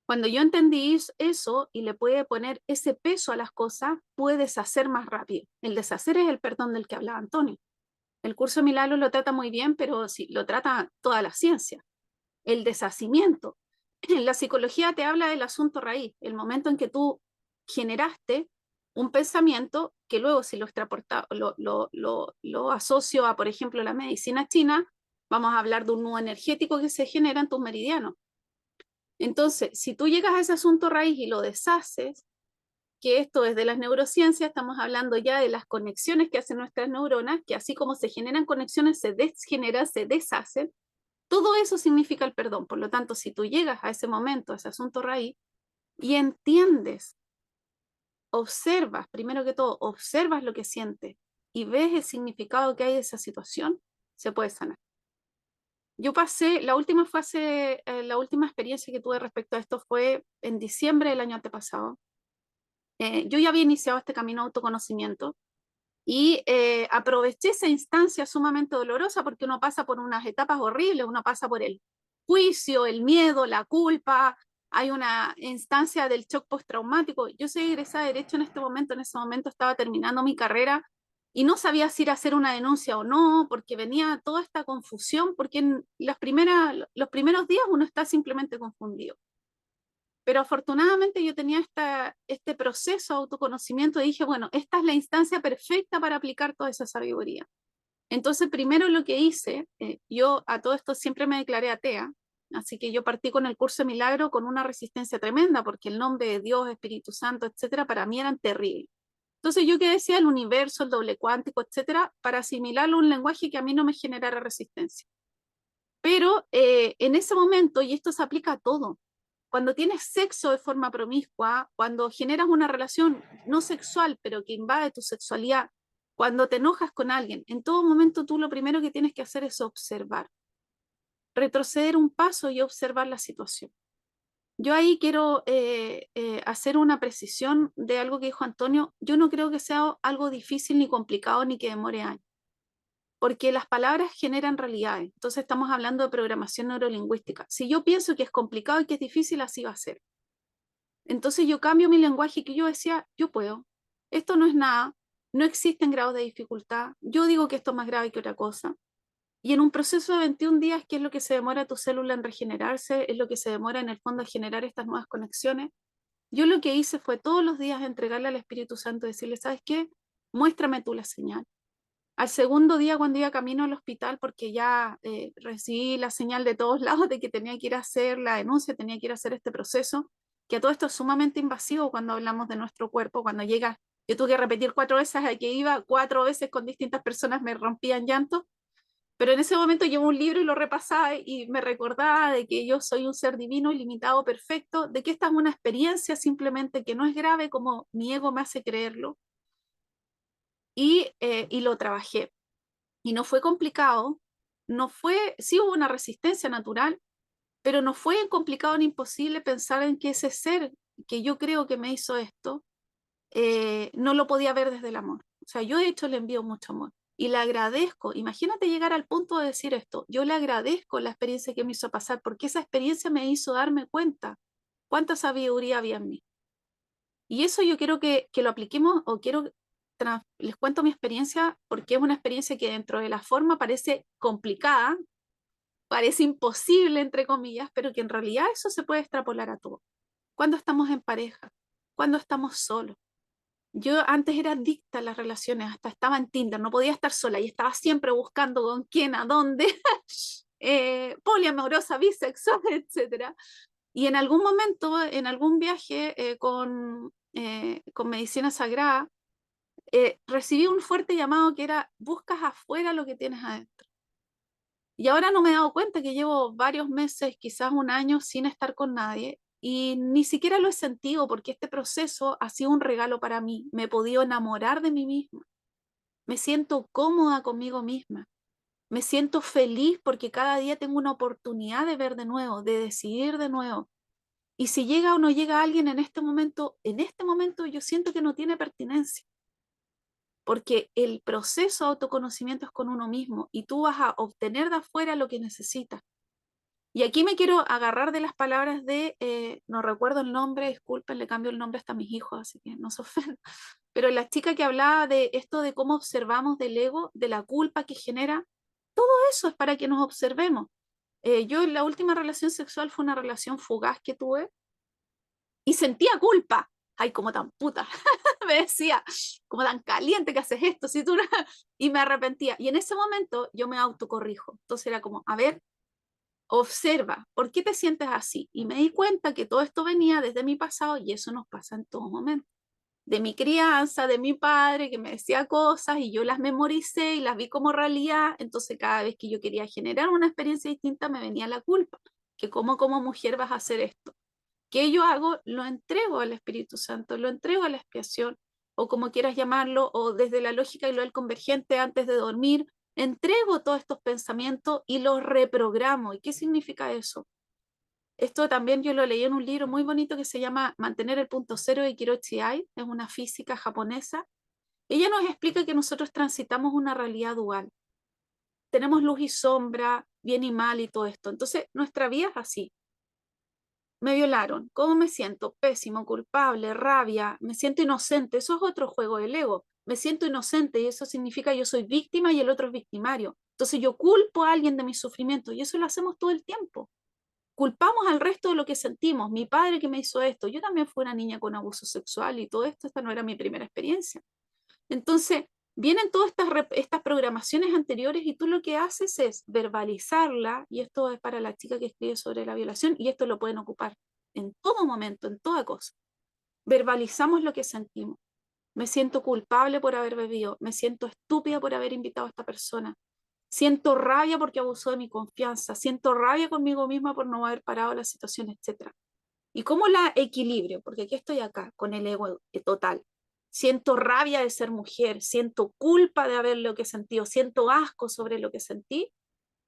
Cuando yo entendí eso y le puede poner ese peso a las cosas, puede deshacer más rápido. El deshacer es el perdón del que hablaba Antonio. El curso de Milagros lo trata muy bien, pero sí, lo trata toda la ciencia. El deshacimiento. En la psicología te habla del asunto raíz, el momento en que tú generaste un pensamiento que luego si lo asocio a, por ejemplo, la medicina china, vamos a hablar de un nudo energético que se genera en tus meridianos. Entonces, si tú llegas a ese asunto raíz y lo deshaces, que esto es de las neurociencias, estamos hablando ya de las conexiones que hacen nuestras neuronas, que así como se generan conexiones, se desgeneran, se deshacen. Todo eso significa el perdón. Por lo tanto, si tú llegas a ese momento, a ese asunto raíz, y entiendes, observas, primero que todo, observas lo que sientes y ves el significado que hay de esa situación, se puede sanar. Yo pasé, la última experiencia que tuve respecto a esto fue en diciembre del año antepasado. Yo ya había iniciado este camino de autoconocimiento y aproveché esa instancia sumamente dolorosa porque uno pasa por unas etapas horribles, uno pasa por el juicio, el miedo, la culpa, hay una instancia del shock postraumático. Yo soy egresada de Derecho en este momento, en ese momento estaba terminando mi carrera y no sabía si ir a hacer una denuncia o no, porque venía toda esta confusión, porque en los primeros días uno está simplemente confundido. Pero afortunadamente yo tenía este proceso de autoconocimiento y dije, bueno, esta es la instancia perfecta para aplicar toda esa sabiduría. Entonces, primero lo que hice, yo a todo esto siempre me declaré atea, así que yo partí con el curso de milagro con una resistencia tremenda, porque el nombre de Dios, Espíritu Santo, etcétera, para mí eran terribles. Entonces yo que decía el universo, el doble cuántico, etcétera, para asimilarlo a un lenguaje que a mí no me generara resistencia. Pero en ese momento, y esto se aplica a todo, cuando tienes sexo de forma promiscua, cuando generas una relación no sexual, pero que invade tu sexualidad, cuando te enojas con alguien, en todo momento tú lo primero que tienes que hacer es observar, retroceder un paso y observar la situación. Yo ahí quiero hacer una precisión de algo que dijo Antonio. Yo no creo que sea algo difícil ni complicado ni que demore años, porque las palabras generan realidades. Entonces estamos hablando de programación neurolingüística. Si yo pienso que es complicado y que es difícil, así va a ser. Entonces yo cambio mi lenguaje y que yo decía, yo puedo. Esto no es nada, no existen grados de dificultad. Yo digo que esto es más grave que otra cosa. Y en un proceso de 21 días, que es lo que se demora tu célula en regenerarse, es lo que se demora en el fondo a generar estas nuevas conexiones, yo lo que hice fue todos los días entregarle al Espíritu Santo, decirle, ¿sabes qué? Muéstrame tú la señal. Al segundo día, cuando iba camino al hospital, porque ya recibí la señal de todos lados de que tenía que ir a hacer la denuncia, tenía que ir a hacer este proceso, que todo esto es sumamente invasivo cuando hablamos de nuestro cuerpo, cuando llega, yo tuve que repetir 4 veces a que iba, 4 veces con distintas personas me rompían llanto, pero en ese momento llevo un libro y lo repasaba y me recordaba de que yo soy un ser divino, ilimitado, perfecto, de que esta es una experiencia simplemente que no es grave como mi ego me hace creerlo, y lo trabajé. Y no fue complicado, sí hubo una resistencia natural, pero no fue complicado ni imposible pensar en que ese ser que yo creo que me hizo esto, no lo podía ver desde el amor. O sea, yo de hecho le envío mucho amor y le agradezco. Imagínate llegar al punto de decir esto, yo le agradezco la experiencia que me hizo pasar, porque esa experiencia me hizo darme cuenta cuánta sabiduría había en mí. Y eso yo quiero que lo apliquemos, o les cuento mi experiencia, porque es una experiencia que dentro de la forma parece complicada, parece imposible, entre comillas, pero que en realidad eso se puede extrapolar a todo. Cuando estamos en pareja, cuando estamos solos. Yo antes era adicta a las relaciones, hasta estaba en Tinder, no podía estar sola y estaba siempre buscando con quién, a dónde, poliamorosa, bisexual, etc. Y en algún momento, en algún viaje con medicina sagrada, recibí un fuerte llamado que era, buscas afuera lo que tienes adentro. Y ahora no me he dado cuenta que llevo varios meses, quizás un año, sin estar con nadie, y ni siquiera lo he sentido, porque este proceso ha sido un regalo para mí. Me he podido enamorar de mí misma. Me siento cómoda conmigo misma. Me siento feliz porque cada día tengo una oportunidad de ver de nuevo, de decidir de nuevo. Y si llega o no llega alguien en este momento yo siento que no tiene pertinencia, porque el proceso de autoconocimiento es con uno mismo y tú vas a obtener de afuera lo que necesitas. Y aquí me quiero agarrar de las palabras de, no recuerdo el nombre, disculpen, le cambio el nombre hasta a mis hijos, así que no se ofendan, pero la chica que hablaba de esto de cómo observamos del ego, de la culpa que genera, todo eso es para que nos observemos. Yo la última relación sexual fue una relación fugaz que tuve y sentía culpa. Ay, como tan puta, me decía, como tan caliente que haces esto, si tú no... Y me arrepentía. Y en ese momento yo me autocorrijo. Entonces era como, a ver, observa, ¿por qué te sientes así? Y me di cuenta que todo esto venía desde mi pasado y eso nos pasa en todo momento. De mi crianza, de mi padre que me decía cosas y yo las memoricé y las vi como realidad. Entonces cada vez que yo quería generar una experiencia distinta me venía la culpa, que como mujer vas a hacer esto. ¿Qué yo hago? Lo entrego al Espíritu Santo, lo entrego a la expiación, o como quieras llamarlo, o desde la lógica y lo del convergente antes de dormir, entrego todos estos pensamientos y los reprogramo. ¿Y qué significa eso? Esto también yo lo leí en un libro muy bonito que se llama Mantener el punto cero de Kiroshi Ai, es una física japonesa. Ella nos explica que nosotros transitamos una realidad dual. Tenemos luz y sombra, bien y mal y todo esto. Entonces, nuestra vida es así. Me violaron. ¿Cómo me siento? Pésimo, culpable, rabia, me siento inocente. Eso es otro juego del ego. Me siento inocente y eso significa yo soy víctima y el otro es victimario. Entonces yo culpo a alguien de mi sufrimiento y eso lo hacemos todo el tiempo. Culpamos al resto de lo que sentimos. Mi padre que me hizo esto. Yo también fui una niña con abuso sexual y todo esto. Esta no era mi primera experiencia. Entonces, vienen todas estas programaciones anteriores y tú lo que haces es verbalizarla, y esto es para la chica que escribe sobre la violación, y esto lo pueden ocupar en todo momento, en toda cosa. Verbalizamos lo que sentimos. Me siento culpable por haber bebido, me siento estúpida por haber invitado a esta persona, siento rabia porque abusó de mi confianza, siento rabia conmigo misma por no haber parado la situación, etc. ¿Y cómo la equilibrio? Porque aquí estoy acá, con el ego total. Siento rabia de ser mujer, siento culpa de haber lo que sentido, siento asco sobre lo que sentí,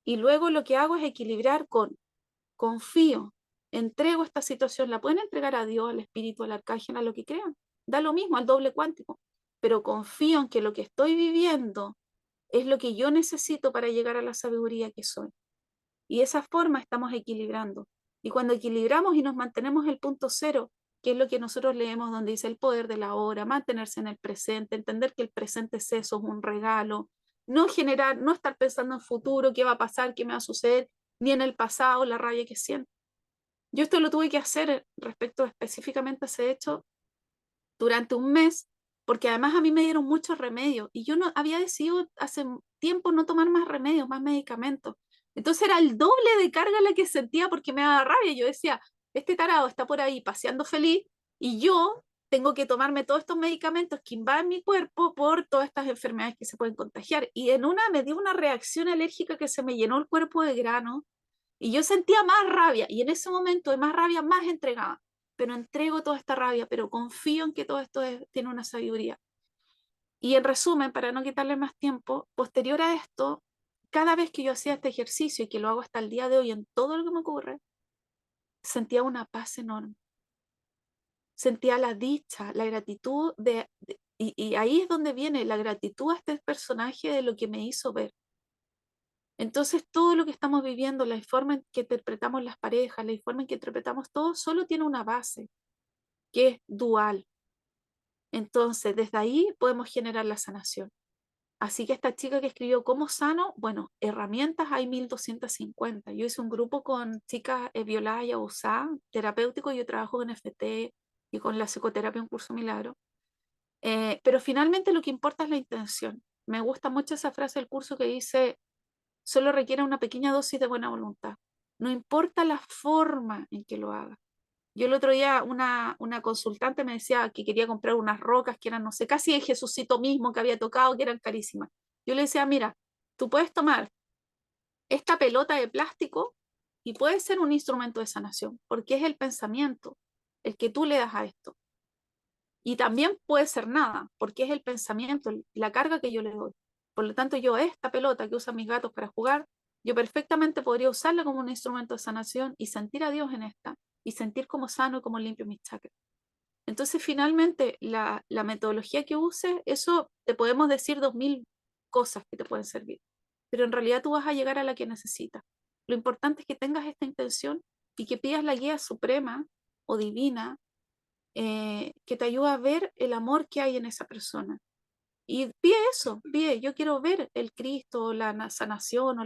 y luego lo que hago es equilibrar con confío, entrego esta situación, la pueden entregar a Dios, al Espíritu, al Arcángel, a lo que crean, da lo mismo, al doble cuántico, pero confío en que lo que estoy viviendo es lo que yo necesito para llegar a la sabiduría que soy. Y de esa forma estamos equilibrando. Y cuando equilibramos y nos mantenemos el punto cero, que es lo que nosotros leemos donde dice el poder de la hora, mantenerse en el presente, entender que el presente es eso, es un regalo, no generar, no estar pensando en futuro, qué va a pasar, qué me va a suceder, ni en el pasado, la rabia que siento. Yo esto lo tuve que hacer respecto específicamente a ese hecho durante un mes, porque además a mí me dieron muchos remedios y yo no había decidido hace tiempo no tomar más remedios, más medicamentos. Entonces era el doble de carga la que sentía porque me daba rabia. Yo decía, este tarado está por ahí paseando feliz y yo tengo que tomarme todos estos medicamentos que invaden mi cuerpo por todas estas enfermedades que se pueden contagiar. Y en una me dio una reacción alérgica que se me llenó el cuerpo de grano y yo sentía más rabia y en ese momento de más rabia más entregada, pero entrego toda esta rabia, pero confío en que todo esto tiene una sabiduría. Y en resumen, para no quitarle más tiempo, posterior a esto, cada vez que yo hacía este ejercicio y que lo hago hasta el día de hoy en todo lo que me ocurre, sentía una paz enorme. Sentía la dicha, la gratitud y ahí es donde viene la gratitud a este personaje de lo que me hizo ver. Entonces, todo lo que estamos viviendo, la forma en que interpretamos las parejas, la forma en que interpretamos todo, solo tiene una base, que es dual. Entonces, desde ahí podemos generar la sanación. Así que esta chica que escribió ¿Cómo sano? Bueno, herramientas hay 1250. Yo hice un grupo con chicas violadas y abusadas, terapéutico, yo trabajo con FT y con la psicoterapia en Curso Milagro. Pero finalmente lo que importa es la intención. Me gusta mucho esa frase del curso que dice, solo requiere una pequeña dosis de buena voluntad. No importa la forma en que lo haga. Yo el otro día una consultante me decía que quería comprar unas rocas que eran, no sé, casi el Jesucito mismo que había tocado, que eran carísimas. Yo le decía, mira, tú puedes tomar esta pelota de plástico y puede ser un instrumento de sanación, porque es el pensamiento el que tú le das a esto. Y también puede ser nada, porque es el pensamiento, la carga que yo le doy. Por lo tanto, yo esta pelota que usan mis gatos para jugar, yo perfectamente podría usarla como un instrumento de sanación y sentir a Dios en esta, y sentir cómo sano y cómo limpio mis chakras. Entonces, finalmente, la metodología que uses, eso te podemos decir 2000 cosas que te pueden servir, pero en realidad tú vas a llegar a la que necesitas. Lo importante es que tengas esta intención y que pidas la guía suprema o divina que te ayuda a ver el amor que hay en esa persona. Y pide eso, pide, yo quiero ver el Cristo, o la sanación, o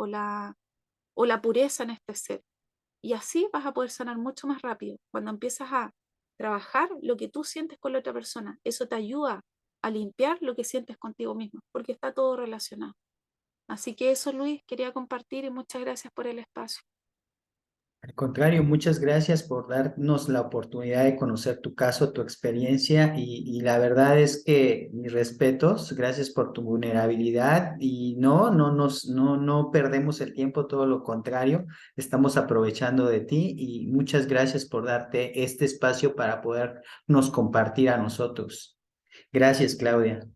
la pureza en este ser. Y así vas a poder sanar mucho más rápido. Cuando empiezas a trabajar lo que tú sientes con la otra persona, eso te ayuda a limpiar lo que sientes contigo mismo, porque está todo relacionado. Así que eso, Luis, quería compartir y muchas gracias por el espacio. Al contrario, muchas gracias por darnos la oportunidad de conocer tu caso, tu experiencia y la verdad es que mis respetos, gracias por tu vulnerabilidad y no perdemos el tiempo, todo lo contrario, estamos aprovechando de ti y muchas gracias por darte este espacio para podernos compartir a nosotros. Gracias, Claudia.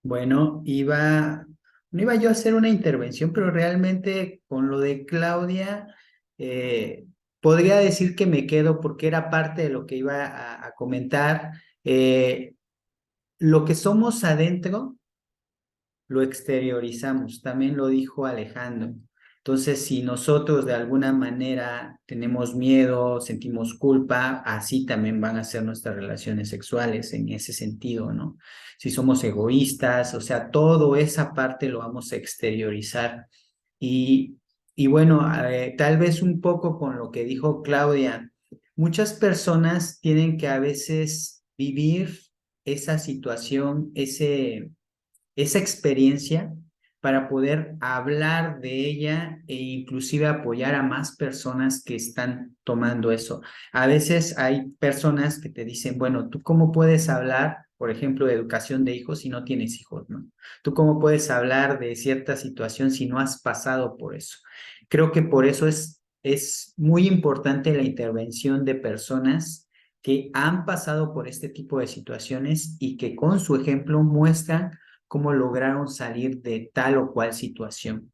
Bueno, no iba yo a hacer una intervención, pero realmente con lo de Claudia, eh, podría decir que me quedo porque era parte de lo que iba a comentar. Lo que somos adentro lo exteriorizamos, también lo dijo Alejandro. Entonces, si nosotros de alguna manera tenemos miedo, sentimos culpa, así también van a ser nuestras relaciones sexuales en ese sentido, ¿no? Si somos egoístas, o sea, toda esa parte lo vamos a exteriorizar. Y, y bueno, tal vez un poco con lo que dijo Claudia, muchas personas tienen que a veces vivir esa situación, esa experiencia para poder hablar de ella e inclusive apoyar a más personas que están tomando eso. A veces hay personas que te dicen, bueno, ¿tú cómo puedes hablar, por ejemplo, de educación de hijos si no tienes hijos, ¿no? ¿Tú cómo puedes hablar de cierta situación si no has pasado por eso? Creo que por eso es muy importante la intervención de personas que han pasado por este tipo de situaciones y que con su ejemplo muestran cómo lograron salir de tal o cual situación.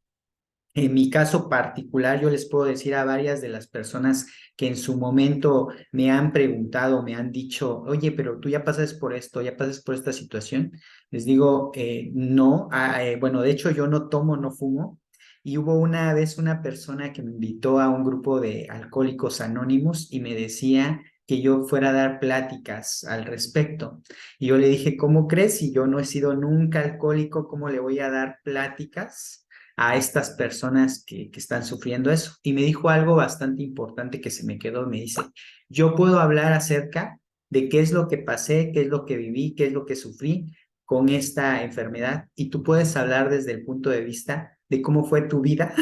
En mi caso particular, yo les puedo decir a varias de las personas que en su momento me han preguntado, me han dicho, oye, pero tú ya pasas por esto, ya pasas por esta situación. Les digo, no, bueno, de hecho yo no tomo, no fumo. Y hubo una vez una persona que me invitó a un grupo de alcohólicos anónimos y me decía que yo fuera a dar pláticas al respecto. Y yo le dije, ¿cómo crees? Si yo no he sido nunca alcohólico, ¿cómo le voy a dar pláticas a estas personas que están sufriendo eso? Y me dijo algo bastante importante que se me quedó. Me dice, yo puedo hablar acerca de qué es lo que pasé, qué es lo que viví, qué es lo que sufrí con esta enfermedad. Y tú puedes hablar desde el punto de vista de cómo fue tu vida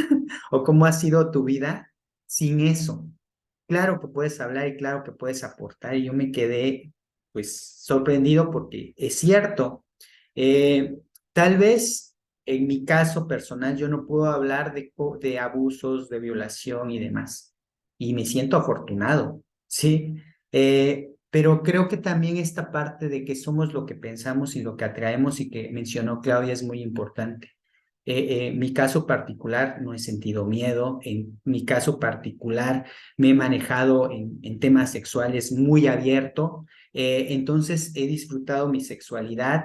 o cómo ha sido tu vida sin eso. Claro que puedes hablar y claro que puedes aportar. Y yo me quedé pues sorprendido porque es cierto. Eh, Tal vez en mi caso personal yo no puedo hablar de abusos, de violación y demás. Y me siento afortunado, ¿sí? Pero creo que también esta parte de que somos lo que pensamos y lo que atraemos y que mencionó Claudia es muy importante. Mi caso particular no he sentido miedo, en mi caso particular me he manejado en temas sexuales muy abierto, entonces he disfrutado mi sexualidad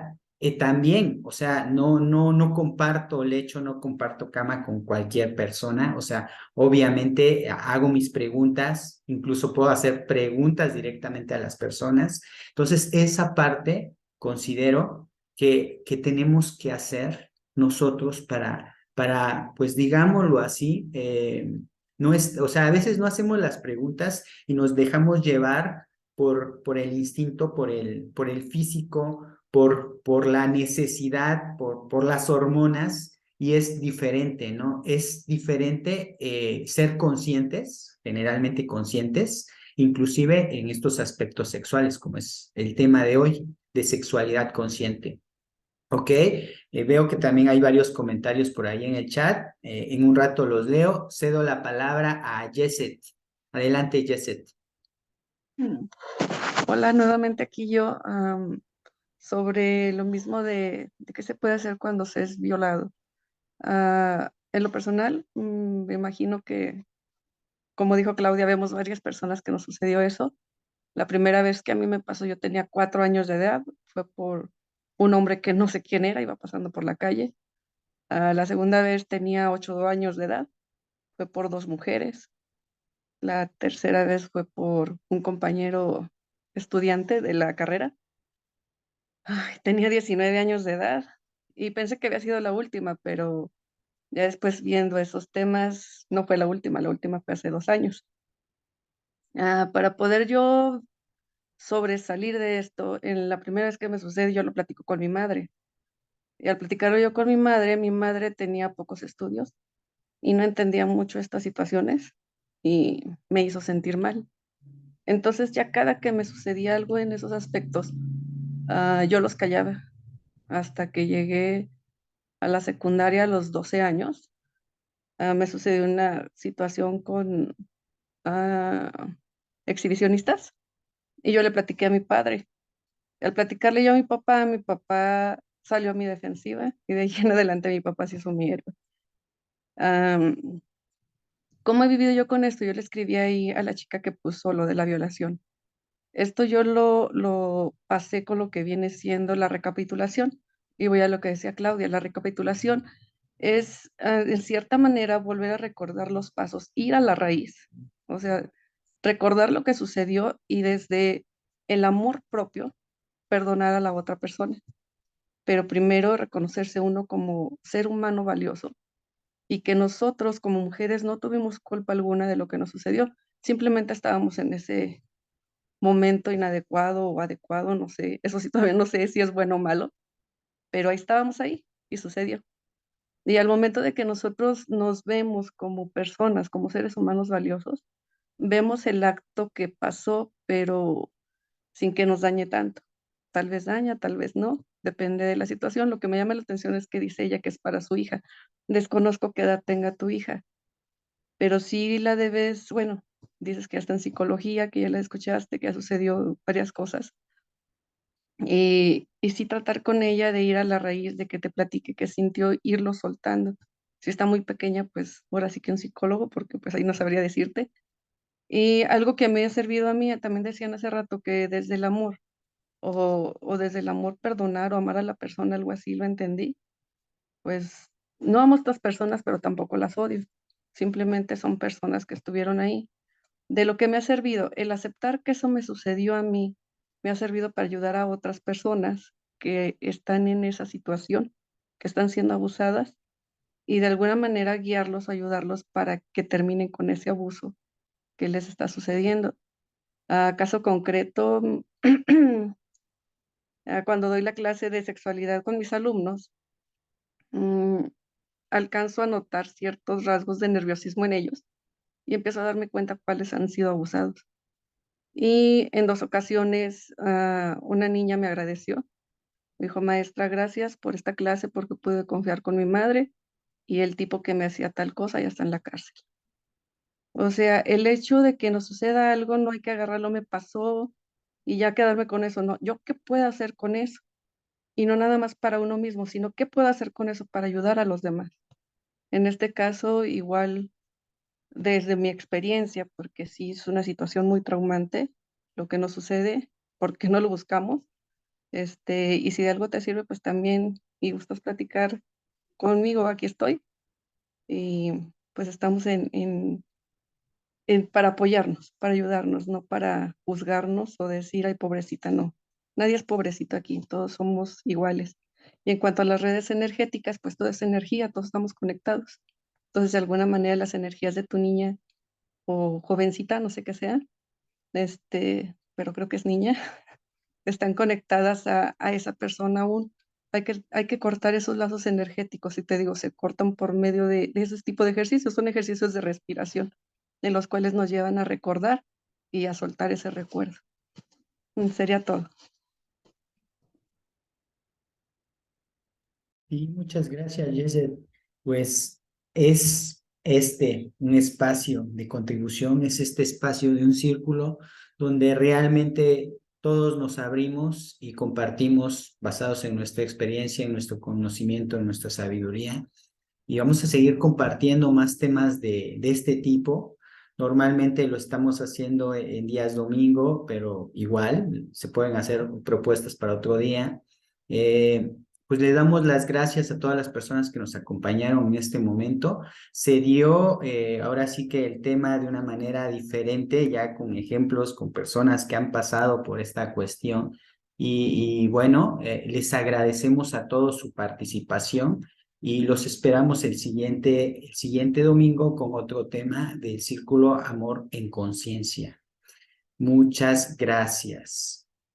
también, o sea, no comparto lecho, no comparto cama con cualquier persona, o sea, obviamente hago mis preguntas, incluso puedo hacer preguntas directamente a las personas, entonces esa parte considero que tenemos que hacer nosotros pues digámoslo así, no es, o sea, a veces no hacemos las preguntas y nos dejamos llevar por el instinto, por el físico, por la necesidad, por las hormonas, y es diferente, ¿no? Es diferente ser conscientes, generalmente conscientes, inclusive en estos aspectos sexuales, como es el tema de hoy, de sexualidad consciente. Ok, veo que también hay varios comentarios por ahí en el chat. En un rato los leo. Cedo la palabra a Jesset. Adelante, Jesset. Hola, nuevamente aquí yo sobre lo mismo de qué se puede hacer cuando se es violado. En lo personal, me imagino que, como dijo Claudia, vemos varias personas que nos sucedió eso. La primera vez que a mí me pasó, yo tenía 4 años de edad, fue por un hombre que no sé quién era, iba pasando por la calle. La segunda vez tenía 8 años de edad, fue por 2 mujeres. La tercera vez fue por un compañero estudiante de la carrera. Ay, tenía 19 años de edad y pensé que había sido la última, pero ya después viendo esos temas, no fue la última fue hace 2 años. Para poder yo sobresalir de esto, en la primera vez que me sucede, yo lo platico con mi madre. Y al platicarlo yo con mi madre tenía pocos estudios y no entendía mucho estas situaciones. y me hizo sentir mal. Entonces ya cada que me sucedía algo en esos aspectos, yo los callaba hasta que llegué a la secundaria a los 12 años. Me sucedió una situación con exhibicionistas y yo le platiqué a mi padre. Al platicarle yo a mi papá salió a mi defensiva y de ahí en adelante mi papá se hizo mi héroe. ¿Cómo he vivido yo con esto? Yo le escribí ahí a la chica que puso lo de la violación. Esto yo lo pasé con lo que viene siendo la recapitulación. Y voy a lo que decía Claudia, la recapitulación es, en cierta manera, volver a recordar los pasos, ir a la raíz. O sea, recordar lo que sucedió y desde el amor propio, perdonar a la otra persona. Pero primero reconocerse uno como ser humano valioso y que nosotros como mujeres no tuvimos culpa alguna de lo que nos sucedió. Simplemente estábamos en ese momento inadecuado o adecuado, no sé, eso sí todavía no sé si es bueno o malo, pero ahí estábamos ahí y sucedió. Y al momento de que nosotros nos vemos como personas, como seres humanos valiosos, vemos el acto que pasó, pero sin que nos dañe tanto. Tal vez daña, tal vez no, depende de la situación. Lo que me llama la atención es que dice ella que es para su hija. Desconozco qué edad tenga tu hija, pero sí la debes, bueno, dices que ya está en psicología, que ya la escuchaste, que ha sucedido varias cosas. Y sí tratar con ella de ir a la raíz, de que te platique qué sintió, irlo soltando. Si está muy pequeña, pues ahora sí que un psicólogo, porque pues ahí no sabría decirte. Y algo que me ha servido a mí, también decían hace rato que desde el amor, o desde el amor perdonar o amar a la persona, algo así lo entendí, pues no amo a estas personas, pero tampoco las odio. Simplemente son personas que estuvieron ahí. De lo que me ha servido, el aceptar que eso me sucedió a mí, me ha servido para ayudar a otras personas que están en esa situación, que están siendo abusadas, y de alguna manera guiarlos, ayudarlos para que terminen con ese abuso que les está sucediendo. Caso concreto, cuando doy la clase de sexualidad con mis alumnos, mm, alcanzo a notar ciertos rasgos de nerviosismo en ellos y empiezo a darme cuenta cuáles han sido abusados. Y en 2 ocasiones, una niña me agradeció. Me dijo: "Maestra, gracias por esta clase, porque pude confiar con mi madre, y el tipo que me hacía tal cosa ya está en la cárcel". O sea, el hecho de que nos suceda algo, no hay que agarrarlo, me pasó, y ya quedarme con eso, no. ¿Yo qué puedo hacer con eso? Y no nada más para uno mismo, sino, ¿qué puedo hacer con eso para ayudar a los demás? En este caso, igual, desde mi experiencia, porque sí es una situación muy traumante lo que nos sucede, porque no lo buscamos. Y si de algo te sirve, pues también, y gustas platicar conmigo, aquí estoy. Y pues estamos para apoyarnos, para ayudarnos, no para juzgarnos o decir, ay, pobrecita, no. Nadie es pobrecito aquí, todos somos iguales. Y en cuanto a las redes energéticas, pues toda es energía, todos estamos conectados. Entonces, de alguna manera, las energías de tu niña o jovencita, no sé qué sea, pero creo que es niña, están conectadas a esa persona aún. Hay que cortar esos lazos energéticos, y te digo, se cortan por medio de ese tipo de ejercicios. Son ejercicios de respiración, en los cuales nos llevan a recordar y a soltar ese recuerdo. Sería todo. Y muchas gracias, Yeset. Pues es un espacio de contribución, es este espacio de un círculo donde realmente todos nos abrimos y compartimos basados en nuestra experiencia, en nuestro conocimiento, en nuestra sabiduría. Y vamos a seguir compartiendo más temas de este tipo. Normalmente lo estamos haciendo en días domingo, pero igual se pueden hacer propuestas para otro día. Pues le damos las gracias a todas las personas que nos acompañaron en este momento. Se dio ahora sí que el tema de una manera diferente, ya con ejemplos, con personas que han pasado por esta cuestión. Y bueno, les agradecemos a todos su participación y los esperamos el siguiente domingo con otro tema del Círculo Amor en Conciencia. Muchas gracias.